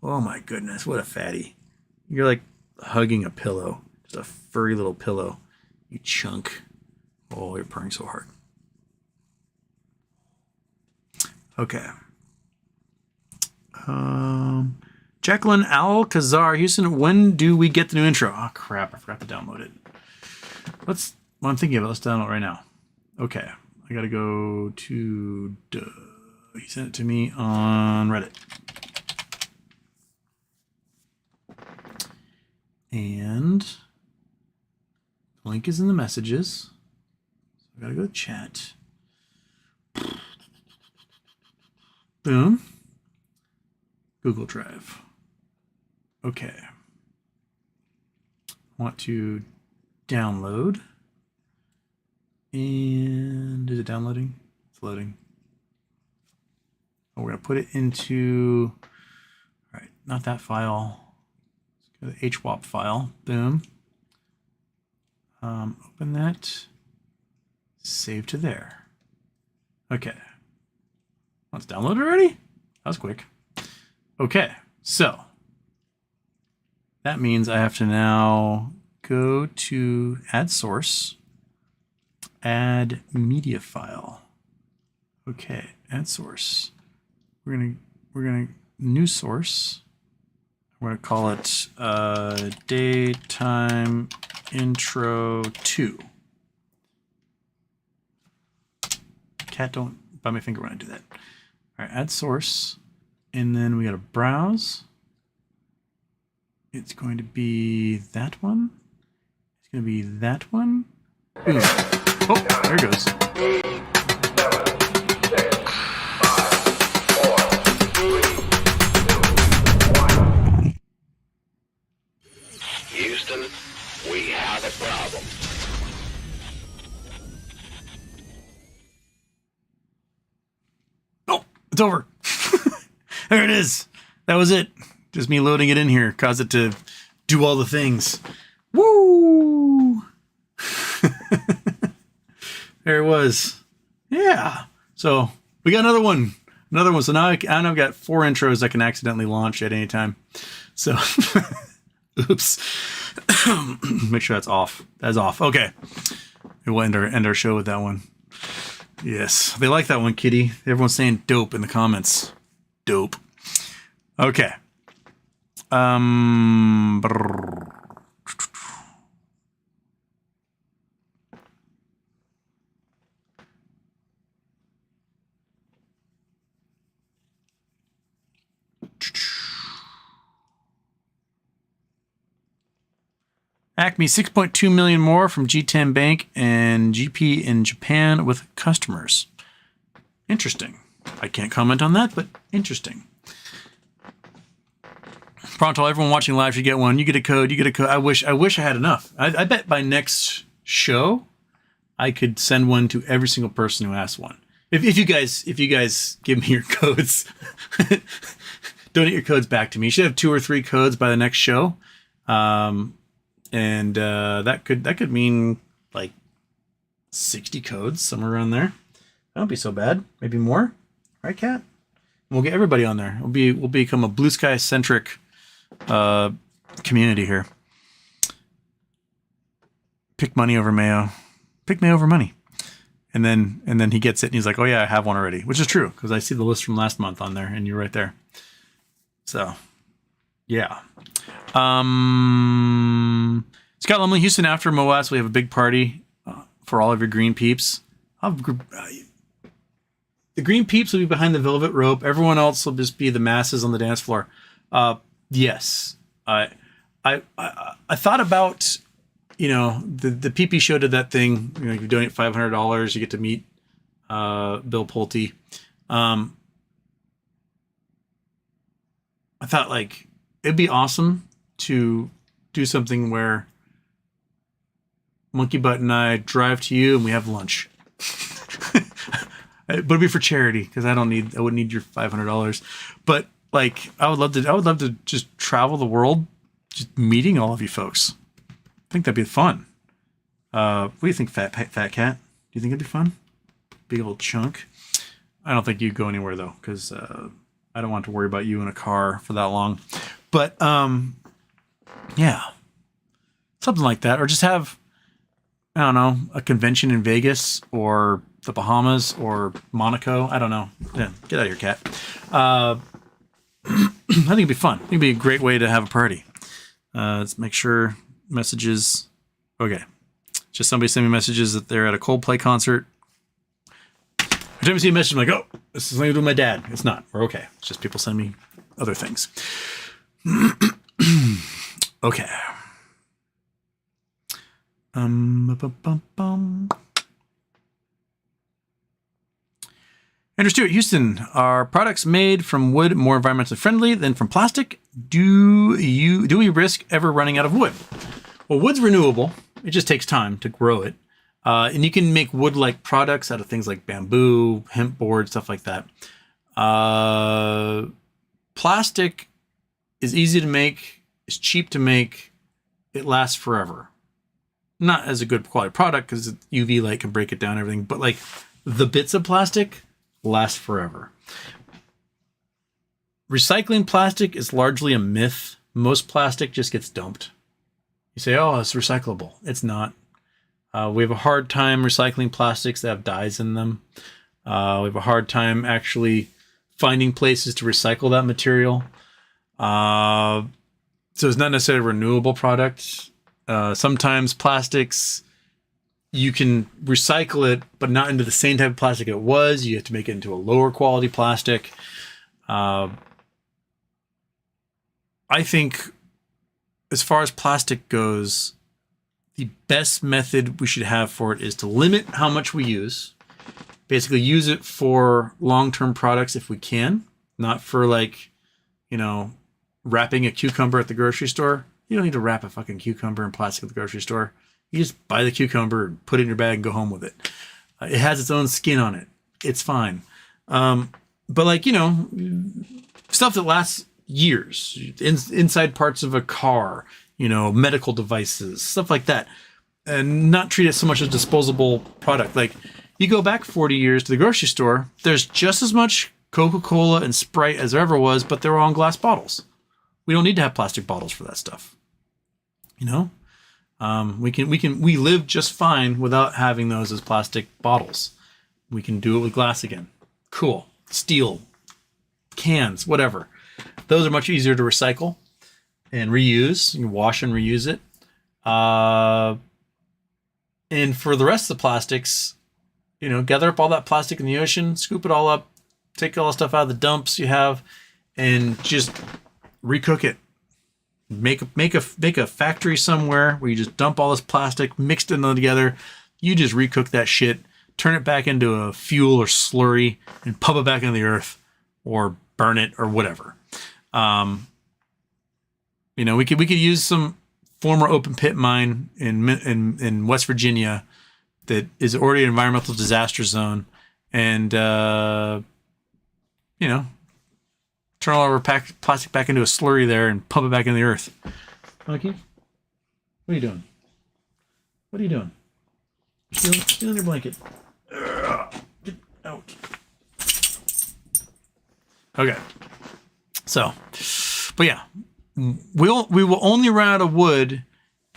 Oh my goodness, what a fatty. You're like hugging a pillow. Just a furry little pillow. You chunk. Oh, you're purring so hard. Okay. Jacqueline Owl Kazar Houston, when do we get the new intro? Oh crap, I forgot to download it. I'm thinking of it. Let's download it right now. Okay. I gotta go to he sent it to me on Reddit. And the link is in the messages. So I gotta go to chat. Boom. Google Drive. Okay. I want to download. And is it downloading? It's loading. Oh, we're going to put it into, all right, not that file. Let's go to the HWAP file. Boom. Open that. Save to there. Okay. Oh, it's downloaded already? That was quick. Okay, so that means I have to now go to add source, add media file. Okay, add source. We're gonna new source. We're gonna call it daytime intro 2. Cat, don't bite my finger when I do that. All right, add source. And then we got to browse. It's going to be that one. It's going to be that one. Ooh. Oh, there it goes. Houston, we have a problem. Oh, it's over. There it is. That was it. Just me loading it in here caused it to do all the things. Woo! There it was. Yeah. So we got another one. So now I've got 4 intros I can accidentally launch at any time. So, oops. Make sure that's off. That's off. Okay. We'll end our show with that one. Yes. They like that one, Kitty. Everyone's saying dope in the comments. Dope. Okay. Acme 6.2 million more from G10 Bank and GP in Japan with customers. Interesting. I can't comment on that, but interesting. Pronto, everyone watching live should get one. You get a code. I wish I had enough. I bet by next show, I could send one to every single person who asks one. If you guys give me your codes, donate your codes back to me. You should have 2 or 3 codes by the next show, and that could mean like 60 codes, somewhere around there. That won't be so bad. Maybe more, right, Cat? We'll get everybody on there. We'll become a BlueSky centric community here. Pick money over Mayo. Pick Mayo over money. And then he gets it and he's like, oh yeah, I have one already, which is true because I see the list from last month on there and you're right there. So yeah. Scott Lumley, Houston, after MOAS, we have a big party for all of your green peeps. the green peeps will be behind the velvet rope. Everyone else will just be the masses on the dance floor. Yes, I thought about, the PP show did that thing. You donate $500, you get to meet Bill Pulte. I thought like it'd be awesome to do something where Monkey Butt and I drive to you and we have lunch. But it'd be for charity because I wouldn't need your $500. But like I would love to just travel the world just meeting all of you folks. I think that'd be fun. What do you think, Fat Cat? Do you think it'd be fun? Big old chunk. I don't think you'd go anywhere though, because I don't want to worry about you in a car for that long. But yeah, something like that, or just have, I don't know, a convention in Vegas or the Bahamas or Monaco. I don't know. Yeah, get out of here, Cat. I think it'd be fun. I think it'd be a great way to have a party. Let's make sure messages. Okay. Just somebody sent me messages that they're at a Coldplay concert. Every time I see a message, I'm like, oh, this is something to do with my dad. It's not. We're okay. It's just people send me other things. Okay. Andrew Stewart, Houston, are products made from wood more environmentally friendly than from plastic? Do we risk ever running out of wood? Well, wood's renewable. It just takes time to grow it. And you can make wood-like products out of things like bamboo, hemp board, stuff like that. Plastic is easy to make. It's cheap to make. It lasts forever. Not as a good quality product because UV light can break it down and everything. But like the bits of plastic last forever. Recycling plastic is largely a myth. Most plastic just gets dumped. You say, oh, it's recyclable. It's not. We have a hard time recycling plastics that have dyes in them. We have a hard time actually finding places to recycle that material. So it's not necessarily a renewable product. Sometimes plastics, you can recycle it, but not into the same type of plastic it was. You have to make it into a lower quality plastic. I think as far as plastic goes, the best method we should have for it is to limit how much we use. Basically use it for long-term products if we can, not for like, wrapping a cucumber at the grocery store. You don't need to wrap a fucking cucumber in plastic at the grocery store. You just buy the cucumber, put it in your bag, and go home with it. It has its own skin on it. It's fine. But like, stuff that lasts years, inside parts of a car, medical devices, stuff like that, and not treat it so much as a disposable product. Like you go back 40 years to the grocery store, there's just as much Coca-Cola and Sprite as there ever was, but they're all in glass bottles. We don't need to have plastic bottles for that stuff. We live just fine without having those as plastic bottles. We can do it with glass again. Cool. Steel, cans, whatever. Those are much easier to recycle and reuse. You can wash and reuse it. And for the rest of the plastics, gather up all that plastic in the ocean, scoop it all up, take all the stuff out of the dumps you have, and just recook it. Make a factory somewhere where you just dump all this plastic, mixed it all together. You just recook that shit, turn it back into a fuel or slurry, and pump it back into the earth, or burn it, or whatever. We could use some former open pit mine in West Virginia that is already an environmental disaster zone, and turn all our plastic back into a slurry there and pump it back in the earth. Monkey, what are you doing? What are you doing? Stealing your blanket. Get out. Okay. So, but yeah, we will only run out of wood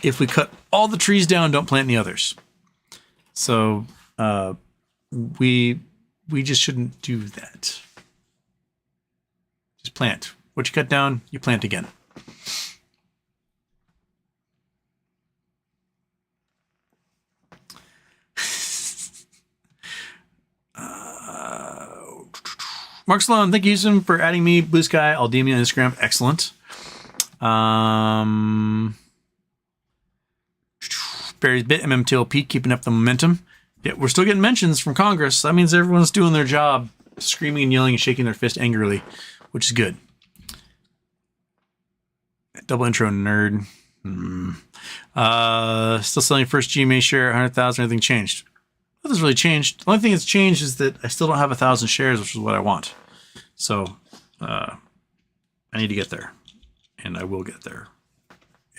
if we cut all the trees down, don't plant any others. So, we just shouldn't do that. Just plant. What you cut down, you plant again. Mark Sloan, thank you, Houston, for adding me. Blue Sky, I'll DM you on Instagram. Excellent. Barry's Bit, MMTLP, keeping up the momentum. Yeah, we're still getting mentions from Congress. That means everyone's doing their job, screaming and yelling and shaking their fist angrily, which is good. Double intro, nerd. Still selling first GMA share, 100,000. Anything changed? Nothing's really changed. The only thing that's changed is that I still don't have 1,000 shares, which is what I want. So I need to get there, and I will get there,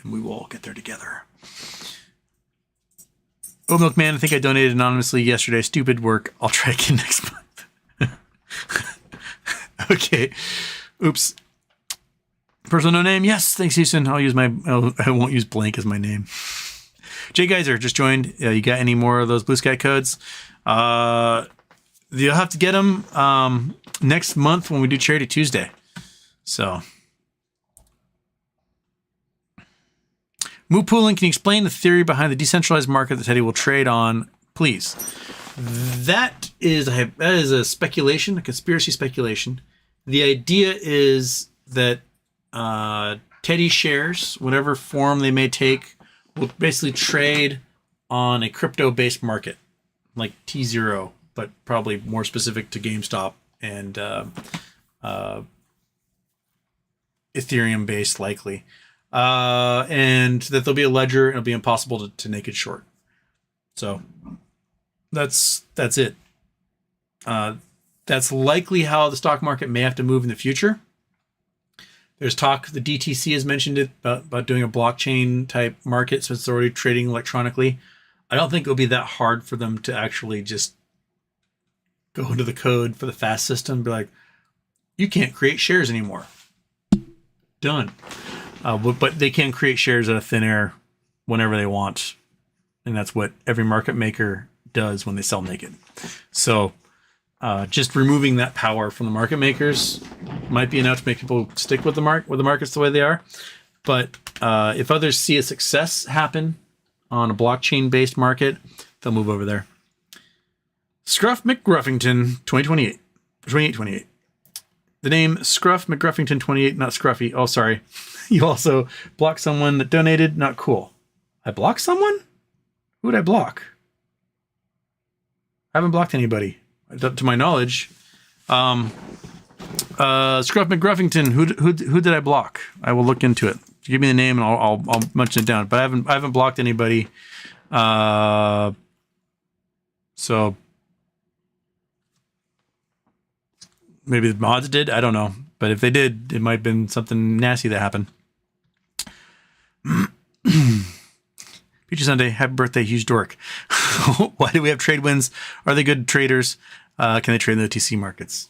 and we will all get there together. Oh, Milkman, I think I donated anonymously yesterday. Stupid work. I'll try again next month. Okay. Oops. Personal no name. Yes. Thanks, Houston. I'll use I won't use blank as my name. Jay Geyser just joined. You got any more of those Blue Sky codes? You'll have to get them next month when we do Charity Tuesday. So, Moo Poolin, can you explain the theory behind the decentralized market that Teddy will trade on, please? That is a speculation, a conspiracy speculation. The idea is that Teddy shares, whatever form they may take, will basically trade on a crypto-based market, like T0, but probably more specific to GameStop and Ethereum-based, likely. And that there'll be a ledger and it'll be impossible to naked short. So that's it. That's likely how the stock market may have to move in the future. There's talk, the DTC has mentioned it, about doing a blockchain type market since they're already trading electronically. I don't think it'll be that hard for them to actually just go into the code for the fast system and be like, you can't create shares anymore. Done. But they can create shares out of thin air whenever they want. And that's what every market maker does when they sell naked. So just removing that power from the market makers might be enough to make people stick with the markets the way they are. But if others see a success happen on a blockchain-based market, they'll move over there. Scruff McGruffington 2828. The name Scruff McGruffington 28, not Scruffy. Oh, sorry. You also blocked someone that donated. Not cool. I blocked someone? Who would I block? I haven't blocked anybody, to my knowledge. Scruff McGruffington. Who did I block? I will look into it. Give me the name and I'll mention it down. But I haven't blocked anybody. So maybe the mods did. I don't know. But if they did, it might have been something nasty that happened. Future Sunday, happy birthday, huge dork. Why do we have trade wins? Are they good traders? Can they trade in the OTC markets?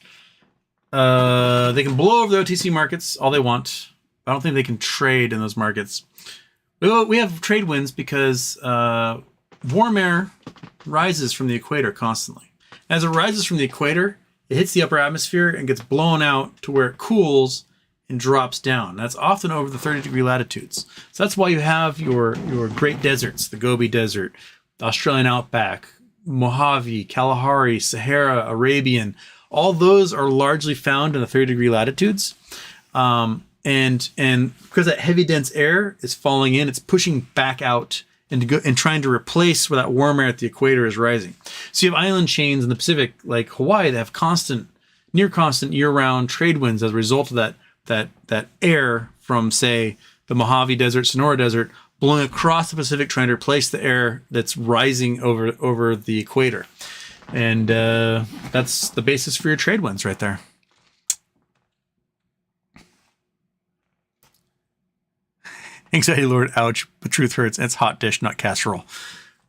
They can blow over the OTC markets all they want. I don't think they can trade in those markets. We have trade wins because warm air rises from the equator constantly. As it rises from the equator, it hits the upper atmosphere and gets blown out to where it cools and drops down. That's often over the 30-degree latitudes. So that's why you have your great deserts, the Gobi Desert, the Australian Outback, Mojave, Kalahari, Sahara, Arabian. All those are largely found in the 30-degree latitudes. And because that heavy, dense air is falling in, it's pushing back out and trying to replace where that warm air at the equator is rising. So you have island chains in the Pacific, like Hawaii, that have near constant year-round trade winds as a result of that air from, say, the Mojave Desert, Sonora Desert, blowing across the Pacific, trying to replace the air that's rising over the equator. And that's the basis for your trade winds right there. Anxiety Lord, ouch, but truth hurts. It's hot dish, not casserole.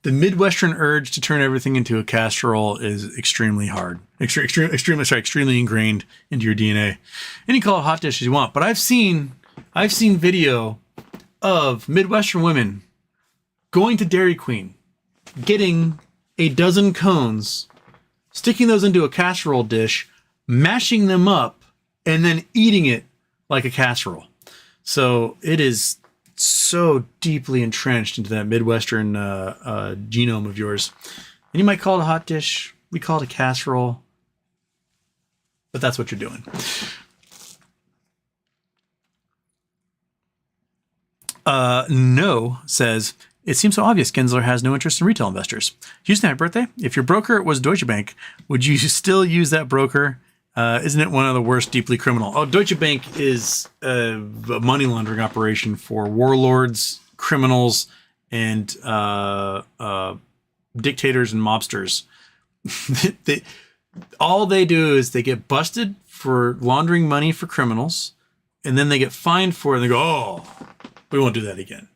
The Midwestern urge to turn everything into a casserole is extremely hard. Extremely ingrained into your DNA. And you call it hot dish as you want. But I've seen video of Midwestern women going to Dairy Queen, getting a dozen cones, sticking those into a casserole dish, mashing them up, and then eating it like a casserole. So it is so deeply entrenched into that Midwestern genome of yours. And you might call it a hot dish. We call it a casserole. but that's what you're doing. No says, it seems so obvious Gensler has no interest in retail investors. Houston, happy birthday. If your broker was Deutsche Bank, would you still use that broker? Isn't it one of the worst, deeply criminal? Oh, Deutsche Bank is a money laundering operation for warlords, criminals, and dictators and mobsters. All they do is they get busted for laundering money for criminals, and then they get fined for it, and they go, oh, we won't do that again.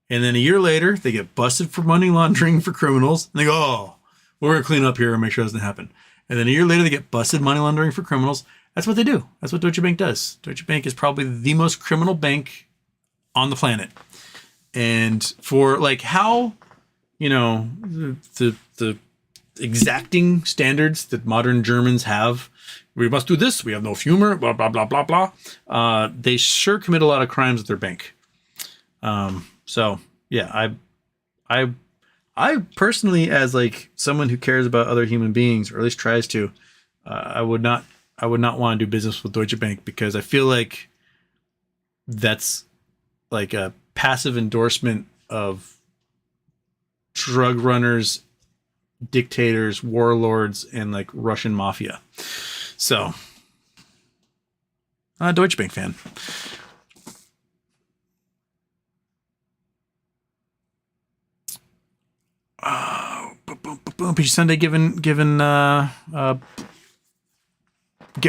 And then a year later, they get busted for money laundering for criminals, and they go, oh, we're going to clean up here and make sure it doesn't happen. And then a year later, they get busted money laundering for criminals. That's what they do. That's what Deutsche Bank does. Deutsche Bank is probably the most criminal bank on the planet. And for like how, you know, the exacting standards that modern Germans have, we must do this, we have no humor, blah, blah, blah, blah, blah. They sure commit a lot of crimes at their bank. So yeah, I personally, as like someone who cares about other human beings, or at least tries to, I would not want to do business with Deutsche Bank, because I feel like that's like a passive endorsement of drug runners, dictators, warlords, and like Russian mafia. So, I'm a Deutsche Bank fan. Boom, Peachy Sunday, given get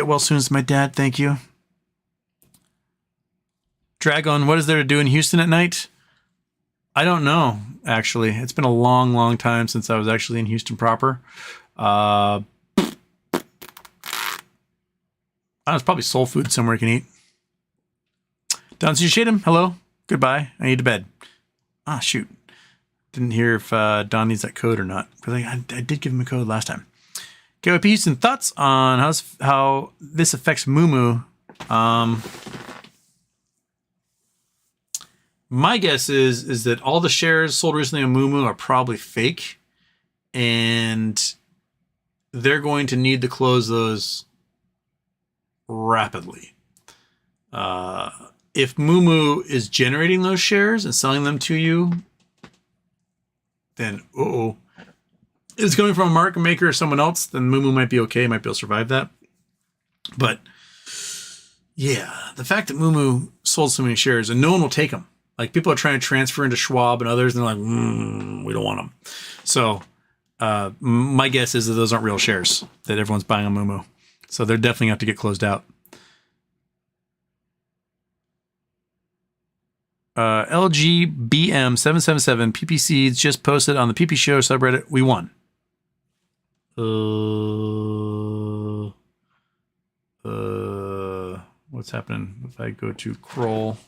well soon as my dad. Thank you. Dragon, what is there to do in Houston at night? I don't know, actually. It's been a long, long time since I was actually in Houston proper. I was probably soul food somewhere you can eat. Don C. Shadem, hello. Goodbye. I need to bed. Ah, shoot. Didn't hear if Don needs that code or not. Because I did give him a code last time. KYP Houston, thoughts on how this affects Moo. My guess is that all the shares sold recently on Moo are probably fake. And they're going to need to close those rapidly. If Moo is generating those shares and selling them to you, then if it's coming from a market maker or someone else, then Moo might be okay, might be able to survive that. But yeah, the fact that Moo sold so many shares and no one will take them. Like people are trying to transfer into Schwab and others, and they're like, we don't want them. So my guess is that those aren't real shares that everyone's buying on Moo. So they're definitely going to have to get closed out. LGBM777 PPC just posted on the PP Show subreddit. We won. What's happening? If I go to Kroll,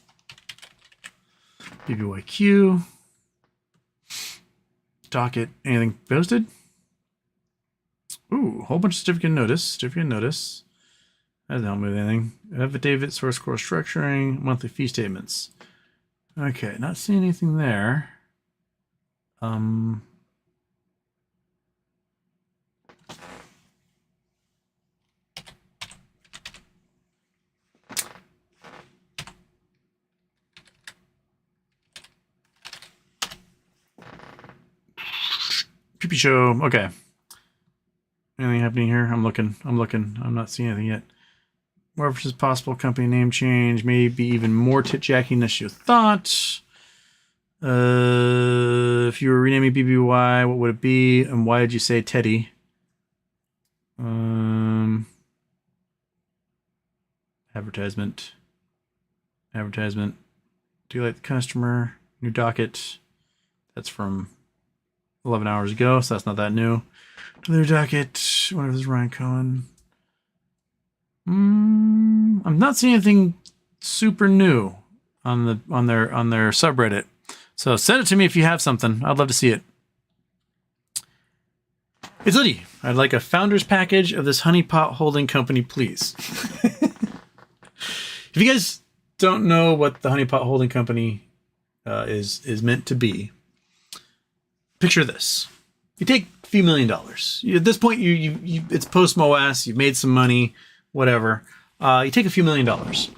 BBBYQ, docket, anything posted? Ooh, a whole bunch of certificate notice. That doesn't help me with anything. Affidavit, source core structuring, monthly fee statements. Okay, not seeing anything there. PP Show. Okay. Anything happening here? I'm looking. I'm not seeing anything yet. References possible company name change, maybe even more tit-jacking than you thought. If you were renaming BBY, what would it be? And why did you say Teddy? Advertisement. Do you like the customer? New docket. That's from 11 hours ago, so that's not that new. Another docket. Whatever this is, Ryan Cohen. I'm not seeing anything super new on their subreddit. So send it to me if you have something. I'd love to see it. It's Liddy. I'd like a founder's package of this Honeypot holding company, please. If you guys don't know what the Honeypot holding company is meant to be, picture this. You take a few $1 million. At this point, you it's post MOAS. You've made some money. whatever. You take a few $1,000,000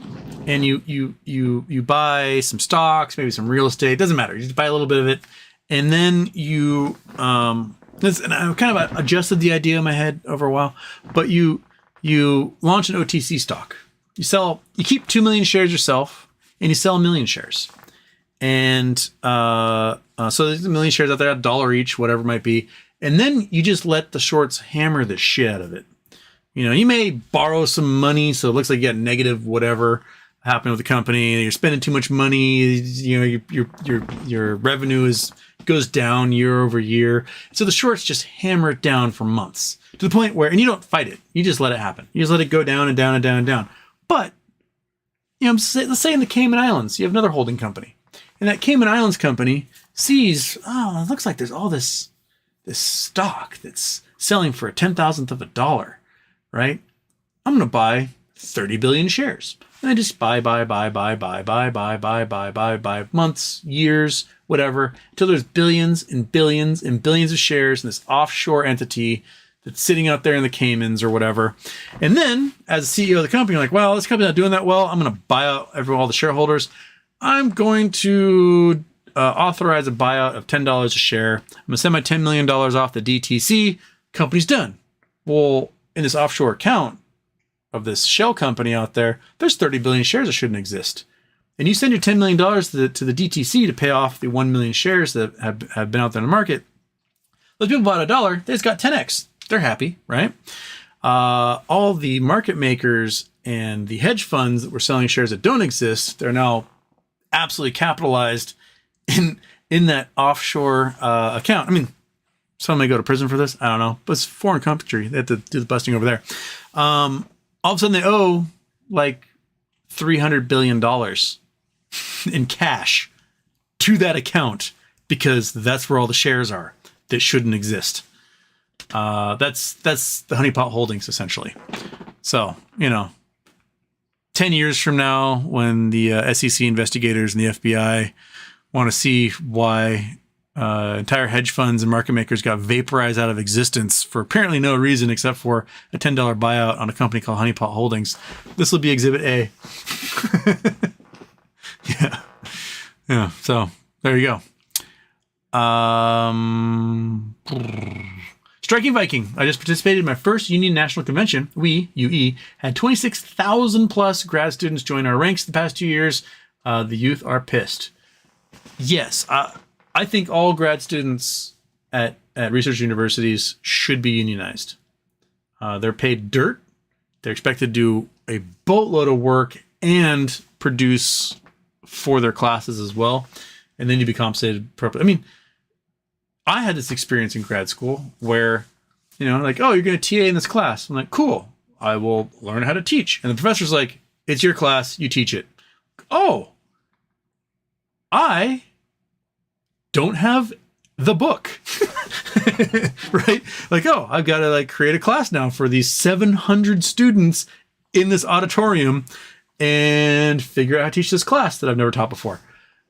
and you buy some stocks, maybe some real estate. Doesn't matter. You just buy a little bit of it, and then you and I kind of adjusted the idea in my head over a while, but you launch an OTC stock. You keep 2 million shares yourself, and you sell 1 million shares. And so there's 1 million shares out there, $1 each, whatever it might be. And then you just let the shorts hammer the shit out of it. You know, you may borrow some money, so it looks like you got negative whatever happened with the company. You're spending too much money. You know, your revenue goes down year over year. So the shorts just hammer it down for months to the point where, and you don't fight it. You just let it happen. You just let it go down and down and down and down. But, you know, let's say in the Cayman Islands, you have another holding company. And that Cayman Islands company sees, oh, it looks like there's all this stock that's selling for a 1/10,000th of a dollar, right? I'm going to buy 30 billion shares. And I just buy months, years, whatever, until there's billions and billions and billions of shares in this offshore entity that's sitting out there in the Caymans or whatever. And then, as CEO of the company, you're like, well, this company's not doing that well. I'm going to buy out all the shareholders. I'm going to authorize a buyout of $10 a share. I'm going to send my $10 million off the DTC. Company's done. Well, in this offshore account of this shell company out there, there's 30 billion shares that shouldn't exist. And you send your $10 million to the DTC to pay off the 1 million shares that have been out there in the market. Those people bought $1, they just got 10x. They're happy, right? All the market makers and the hedge funds that were selling shares that don't exist, they're now absolutely capitalized in that offshore account. I mean, some may go to prison for this. I don't know, but it's a foreign country. They have to do the busting over there. All of a sudden, they owe like $300 billion in cash to that account because that's where all the shares are that shouldn't exist. That's the Honeypot holdings essentially. So, you know, 10 years from now, when the SEC investigators and the FBI want to see why entire hedge funds and market makers got vaporized out of existence for apparently no reason except for a $10 buyout on a company called Honeypot Holdings, this will be Exhibit A. Yeah. So there you go. Striking Viking. I just participated in my first Union National Convention. We, UE, had 26,000 plus grad students join our ranks the past 2 years. The youth are pissed. Yes, I think all grad students at research universities should be unionized. They're paid dirt. They're expected to do a boatload of work and produce for their classes as well. And then you be compensated appropriately. I mean, I had this experience in grad school where, you know, like, oh, you're going to TA in this class. I'm like, cool, I will learn how to teach. And the professor's like, it's your class, you teach it. Oh, I don't have the book, right? Like, oh, I've got to like create a class now for these 700 students in this auditorium and figure out how to teach this class that I've never taught before.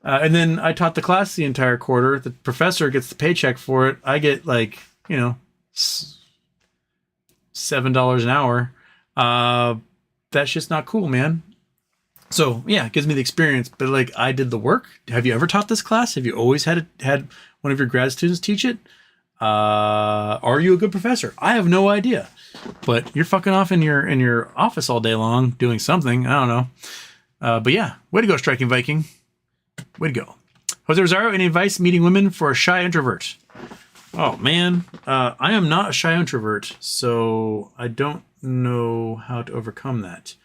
And then I taught the class the entire quarter. The professor gets the paycheck for it. I get like, you know, $7 an hour. That's just not cool, man. So yeah, it gives me the experience, but like I did the work. Have you ever taught this class? Have you always had one of your grad students teach it? Are you a good professor? I have no idea, but you're fucking off in your office all day long doing something. I don't know. But yeah, way to go, Striking Viking. Way to go. Jose Rosario, any advice meeting women for a shy introvert? Oh, man. I am not a shy introvert, so I don't know how to overcome that.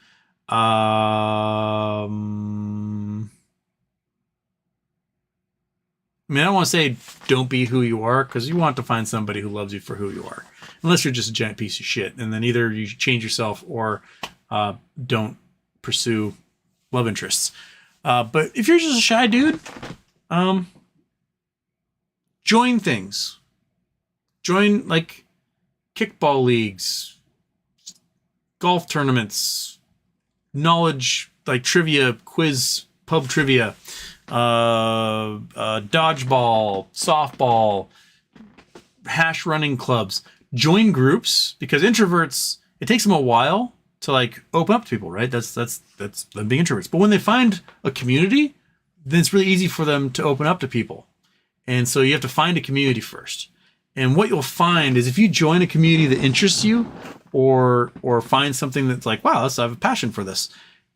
I mean, I don't want to say don't be who you are, because you want to find somebody who loves you for who you are. Unless you're just a giant piece of shit. And then either you change yourself or don't pursue love interests. But if you're just a shy dude, join things. Join like kickball leagues, golf tournaments, knowledge, like trivia, quiz, pub trivia, dodgeball, softball, hash running clubs. Join groups, because introverts, it takes them a while to like open up to people, right? That's them being introverts. But when they find a community, then it's really easy for them to open up to people. And so you have to find a community first. And what you'll find is if you join a community that interests you, or find something that's like, wow, I have a passion for this,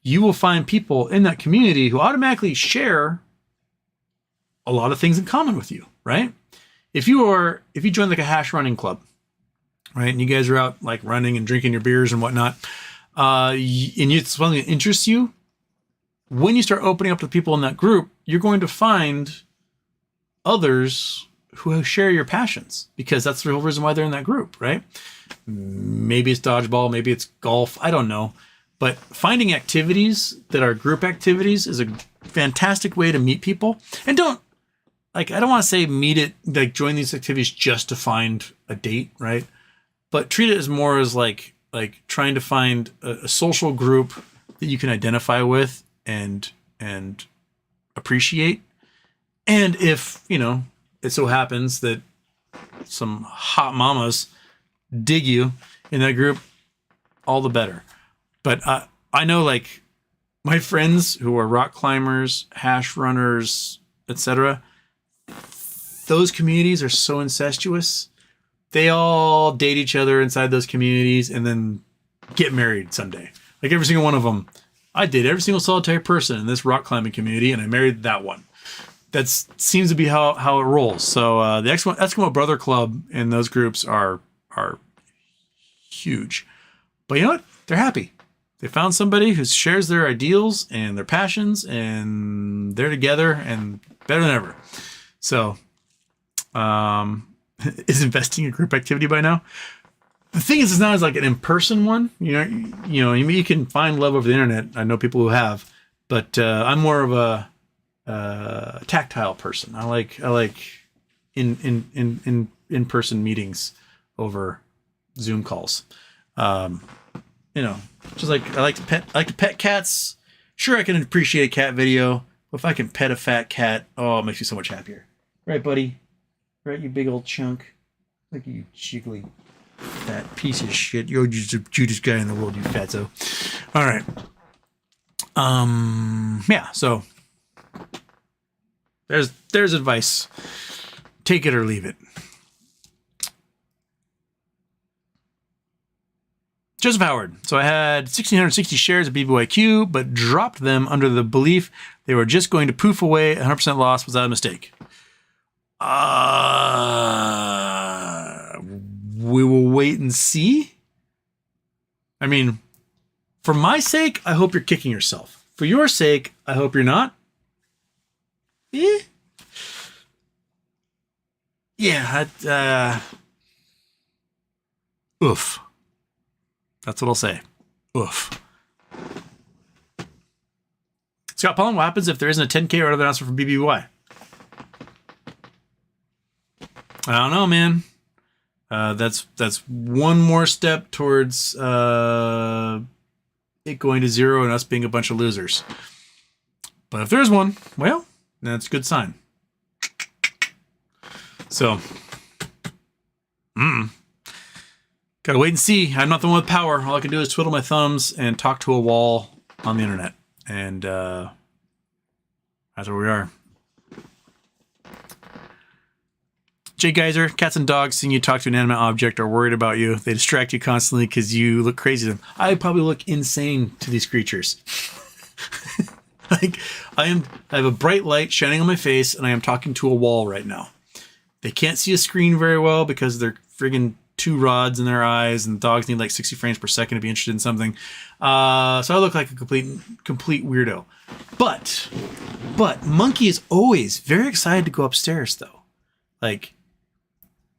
you will find people in that community who automatically share a lot of things in common with you, right? If you join like a hash running club, right, and you guys are out like running and drinking your beers and whatnot, and it's something that interests you, when you start opening up to people in that group, you're going to find others who share your passions, because that's the real reason why they're in that group, right? Maybe it's dodgeball, maybe it's golf, I don't know. But finding activities that are group activities is a fantastic way to meet people. And I don't want to say meet it, like join these activities just to find a date, right? But treat it as more as like trying to find a social group that you can identify with and appreciate. And if, it so happens that some hot mamas dig you in that group, all the better. But I know like my friends who are rock climbers, hash runners, etc., those communities are so incestuous. They all date each other inside those communities and then get married someday. Like every single one of them. I dated every single solitary person in this rock climbing community, and I married that one. That seems to be how it rolls. So the Eskimo Brother Club and those groups are huge. But you know what? They're happy. They found somebody who shares their ideals and their passions, and they're together and better than ever. So, is investing in group activity by now? The thing is, it's not as like an in-person one. You can find love over the internet. I know people who have, but I'm more of a tactile person. I like in-person meetings over Zoom calls. Just like I like to pet cats. Sure, I can appreciate a cat video, but if I can pet a fat cat, oh, it makes me so much happier. Right, buddy? Right, you big old chunk. Look at you jiggly fat piece of shit. You're just the cutest guy in the world, you fatso. All right. Yeah, so there's advice. Take it or leave it. Joseph Howard. So I had 1,660 shares of BBYQ, but dropped them under the belief they were just going to poof away. 100% loss. Was that a mistake? We will wait and see. I mean, for my sake, I hope you're kicking yourself. For your sake, I hope you're not. Yeah. Oof. That's what I'll say. Oof. Scott Pollen, what happens if there isn't a 10K or other announcement from BBBY? I don't know, man. That's one more step towards it going to zero and us being a bunch of losers. But if there's one, well, that's a good sign. So, gotta wait and see. I'm not the one with power. All I can do is twiddle my thumbs and talk to a wall on the internet. And that's where we are. Jay Geyser, cats and dogs seeing you talk to an animate object are worried about you. They distract you constantly because you look crazy to them. I probably look insane to these creatures. Like I have a bright light shining on my face and I am talking to a wall right now. They can't see a screen very well because they're friggin' two rods in their eyes, and dogs need like 60 frames per second to be interested in something. So I look like a complete weirdo. But Monkey is always very excited to go upstairs though. Like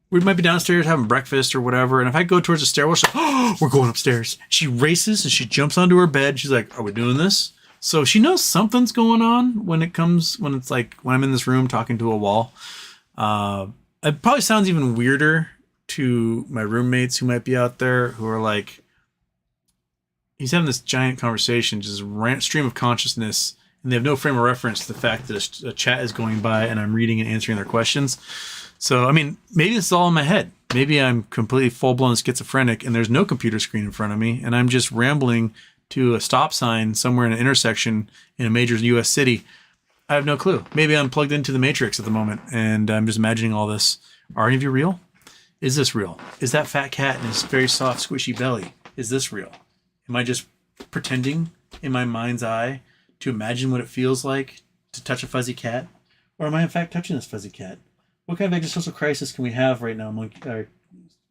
we might be downstairs having breakfast or whatever, and if I go towards the stairwell, she's like, oh, we're going upstairs. She races and she jumps onto her bed. She's like, are we doing this? So she knows something's going on when it's like when I'm in this room talking to a wall. It probably sounds even weirder to my roommates who might be out there who are like, he's having this giant conversation, just stream of consciousness, and they have no frame of reference to the fact that a chat is going by and I'm reading and answering their questions. So, I mean, maybe this is all in my head. Maybe I'm completely full-blown schizophrenic and there's no computer screen in front of me and I'm just rambling to a stop sign somewhere in an intersection in a major U.S. city. I have no clue. Maybe I'm plugged into the Matrix at the moment and I'm just imagining all this. Are any of you real? Is this real? Is that fat cat and his very soft, squishy belly, is this real? Am I just pretending in my mind's eye to imagine what it feels like to touch a fuzzy cat? Or am I in fact touching this fuzzy cat? What kind of existential crisis can we have right now,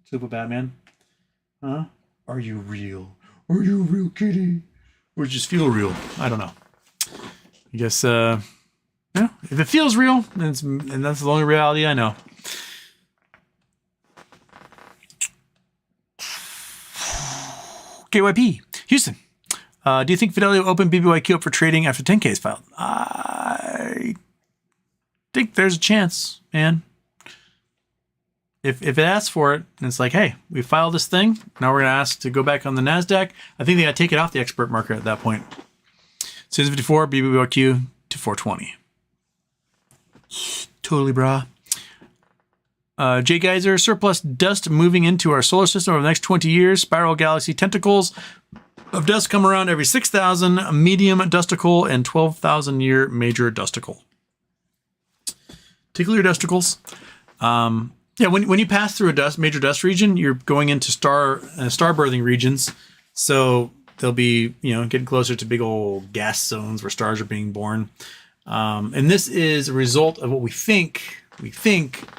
Super Batman? Huh? Are you real? Are you a real kitty? Or just feel real? I don't know. I guess, yeah, if it feels real, and that's the only reality I know. KYP, Houston. Do you think Fidelity will open BBYQ up for trading after 10K is filed? I think there's a chance, man. If it asks for it, and it's like, hey, we filed this thing, now we're going to ask to go back on the NASDAQ, I think they got to take it off the expert market at that point. Series 54, BBBYQ to 420. Totally, brah. J Geyser, surplus dust moving into our solar system over the next 20 years. Spiral galaxy tentacles of dust come around every 6,000, medium dusticle, and 12,000 year major dusticle. Tickle your dusticles. Yeah, when you pass through a major dust region, you're going into star birthing regions. So they'll be, getting closer to big old gas zones where stars are being born. And this is a result of what we think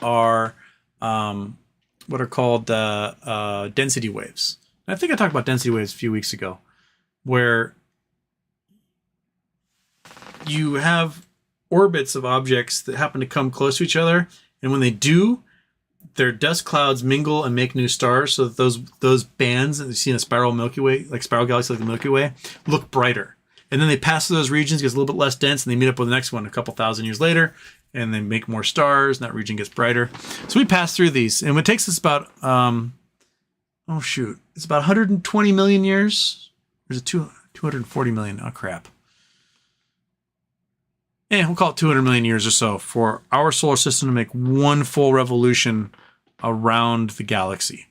are what are called density waves. And I think I talked about density waves a few weeks ago, where you have orbits of objects that happen to come close to each other, and when they do, their dust clouds mingle and make new stars, so that those bands that you see in a spiral Milky Way, like spiral galaxy like the Milky Way, look brighter. And then they pass through those regions, gets a little bit less dense, and they meet up with the next one a couple thousand years later, and they make more stars, and that region gets brighter. So we pass through these, and it takes us about, it's about 120 million years? Or is it 240 million? Oh, crap. We'll call it 200 million years or so for our solar system to make one full revolution around the galaxy.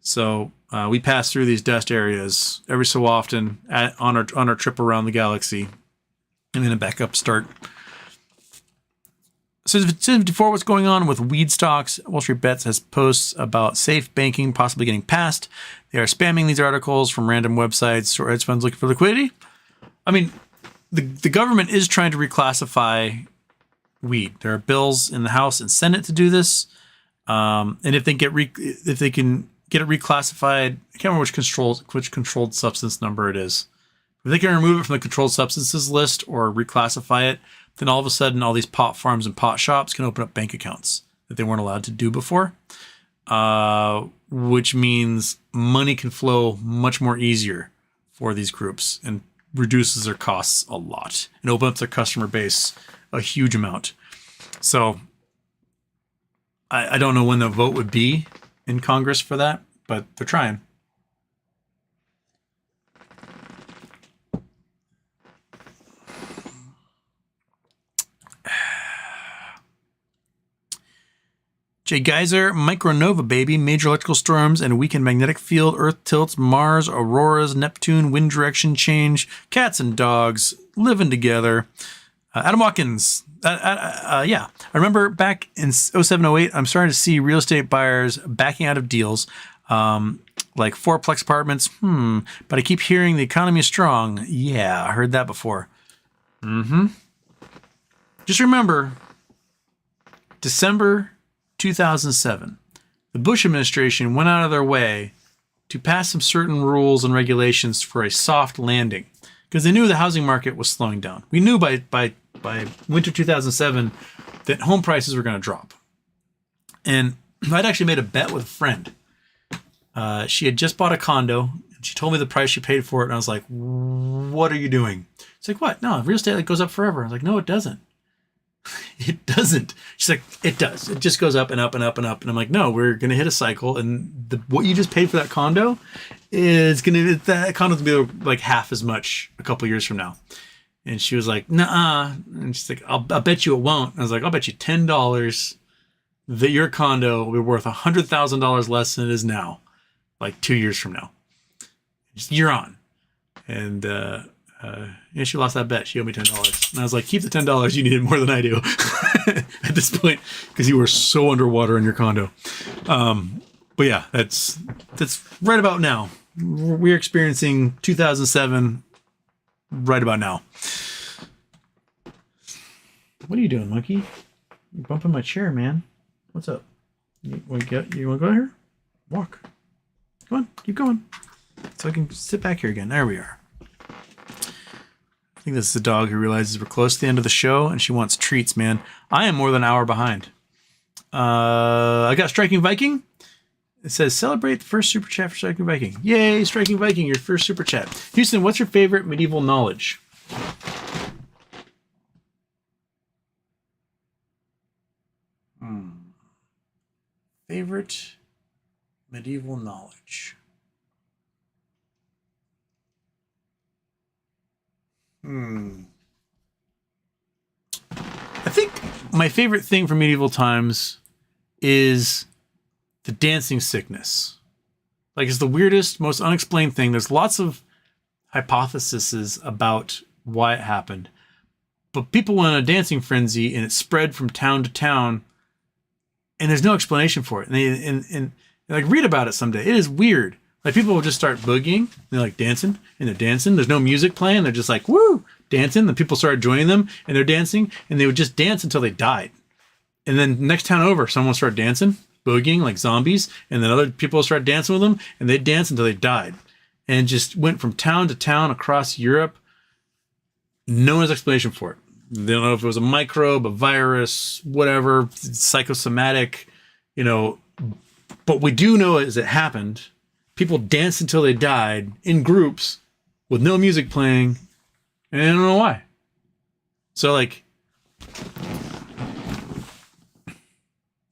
So we pass through these dust areas every so often on our trip around the galaxy, and then a backup start. So 54, what's going on with weed stocks? Wall Street Bets has posts about safe banking possibly getting passed. They are spamming these articles from random websites or hedge funds looking for liquidity. I mean, the government is trying to reclassify weed. There are bills in the House and Senate to do this. And if they can get it reclassified, I can't remember which controlled substance number it is. If they can remove it from the controlled substances list or reclassify it, then all of a sudden all these pot farms and pot shops can open up bank accounts that they weren't allowed to do before, which means money can flow much more easier for these groups and reduces their costs a lot and opens up their customer base a huge amount. So I don't know when the vote would be in Congress for that, but they're trying. J Geyser, micronova baby, major electrical storms and a weakened magnetic field, Earth tilts, Mars, auroras, Neptune, wind direction change, cats and dogs living together. Adam Watkins, yeah, I remember back in 0708, I'm starting to see real estate buyers backing out of deals, like fourplex apartments. But I keep hearing the economy is strong. Yeah, I heard that before. Just remember, December 2007, the Bush administration went out of their way to pass some certain rules and regulations for a soft landing because they knew the housing market was slowing down. We knew by winter 2007 that home prices were going to drop. And I'd actually made a bet with a friend. She had just bought a condo. And she told me the price she paid for it. And I was like, what are you doing? She's like, what? No, real estate goes up forever. I was like, no, it doesn't. It doesn't. She's like, it does. It just goes up and up and up and up. And I'm like, no, we're going to hit a cycle. And what you just paid for that condo is that condo's going to be like half as much a couple years from now. And she was like, nah. And she's like, I'll bet you it won't. And I was like, I'll bet you $10 that your condo will be worth $100,000 less than it is now, like 2 years from now. You're on. And yeah, she lost that bet. She owed me $10. And I was like, keep the $10. You need it more than I do at this point, because you were so underwater in your condo. But yeah, that's right about now. We're experiencing 2007 right about now. What are you doing, monkey? You're bumping my chair, man. What's up? You want to go here? Walk. Come on, keep going. So I can sit back here again. There we are. I think this is the dog who realizes we're close to the end of the show and she wants treats, man. I am more than an hour behind. I got Striking Viking. It says, celebrate the first super chat for Striking Viking. Yay, Striking Viking, your first super chat. Houston, what's your favorite medieval knowledge? Favorite medieval knowledge. I think my favorite thing from medieval times is the dancing sickness. Like, it's the weirdest, most unexplained thing. There's lots of hypotheses about why it happened. But people went on a dancing frenzy and it spread from town to town. And there's no explanation for it. And like, read about it someday. It is weird. Like, people will just start boogieing. They're like dancing and they're dancing. There's no music playing. They're just like, woo, dancing. The people started joining them and they're dancing and they would just dance until they died. And then next town over, someone started dancing, boogieing like zombies. And then other people started dancing with them and they'd dance until they died. And just went from town to town across Europe. No one's explanation for it. They don't know if it was a microbe, a virus, whatever, psychosomatic, But we do know is it happened. People danced until they died in groups with no music playing, and I don't know why. So, like,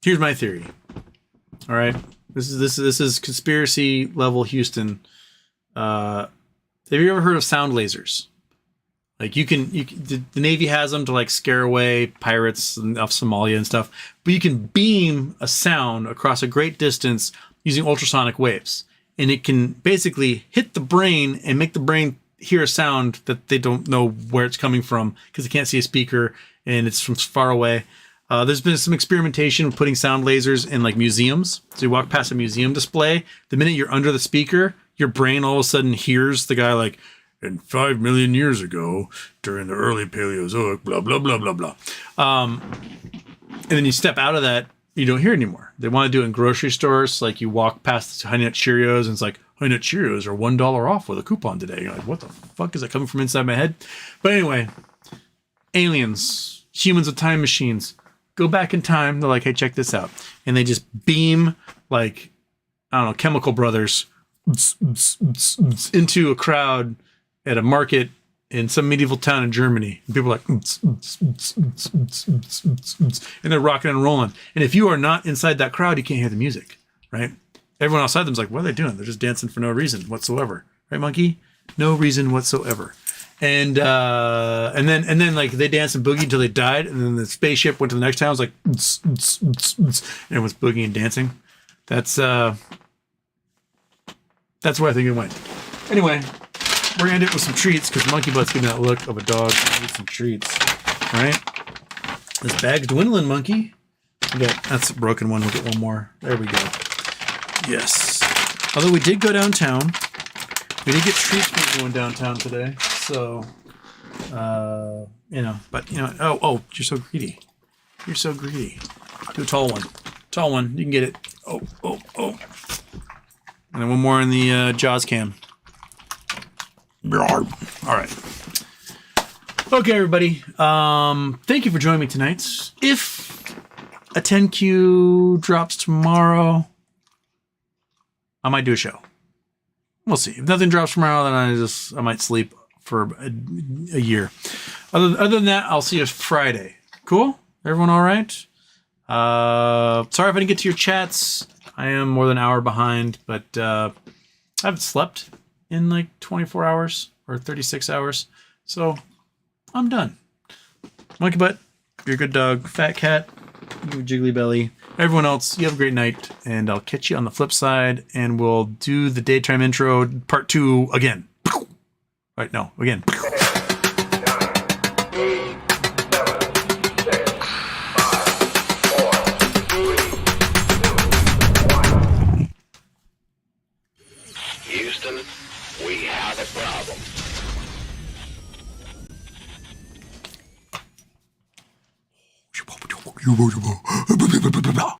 here's my theory. All right, this is conspiracy level Houston. Have you ever heard of sound lasers? Like, the Navy has them to like scare away pirates off Somalia and stuff, but you can beam a sound across a great distance using ultrasonic waves. And it can basically hit the brain and make the brain hear a sound that they don't know where it's coming from because they can't see a speaker and it's from far away. There's been some experimentation with putting sound lasers in like museums. So you walk past a museum display, the minute you're under the speaker, your brain all of a sudden hears the guy like, and 5 million years ago, during the early Paleozoic, blah, blah, blah, blah, blah. And then you step out of that, you don't hear it anymore. They want to do it in grocery stores. Like, you walk past Honey Nut Cheerios and it's like, Honey Nut Cheerios are $1 off with a coupon today. You're like, what the fuck is that coming from inside my head? But anyway, aliens, humans with time machines, go back in time. They're like, hey, check this out. And they just beam, like, I don't know, Chemical Brothers into a crowd at a market in some medieval town in Germany. And people are like, and they're rocking and rolling. And if you are not inside that crowd, you can't hear the music, right? Everyone outside them's like, what are they doing? They're just dancing for no reason whatsoever. Right, monkey? No reason whatsoever. And then like they danced and boogied until they died. And then the spaceship went to the next town. It was like, and it was boogieing and dancing. That's where I think it went. Anyway, we're gonna end it with some treats because Monkey Butt's giving that look of a dog that needs some treats. All right, this bag's dwindling, Monkey. That's a broken one. We'll get one more. There we go. Yes. Although we did go downtown, we did get treats from going downtown today. So, but oh, you're so greedy. You're so greedy. Do a tall one. Tall one. You can get it. Oh. And then one more in the Jaws cam. All right. Okay, everybody. Thank you for joining me tonight. If a 10Q drops tomorrow, I might do a show. We'll see. If nothing drops tomorrow, then I might sleep for a year. Other than that, I'll see you Friday. Cool? Everyone all right? Sorry if I didn't get to your chats. I am more than an hour behind, but I haven't slept in like 24 hours or 36 hours. So I'm done. Monkey Butt, you're a good dog. Fat Cat, You Jiggly Belly. Everyone else, you have a great night, and I'll catch you on the flip side, and we'll do the daytime intro part 2 again. Right, no, again. Houston, we have a problem.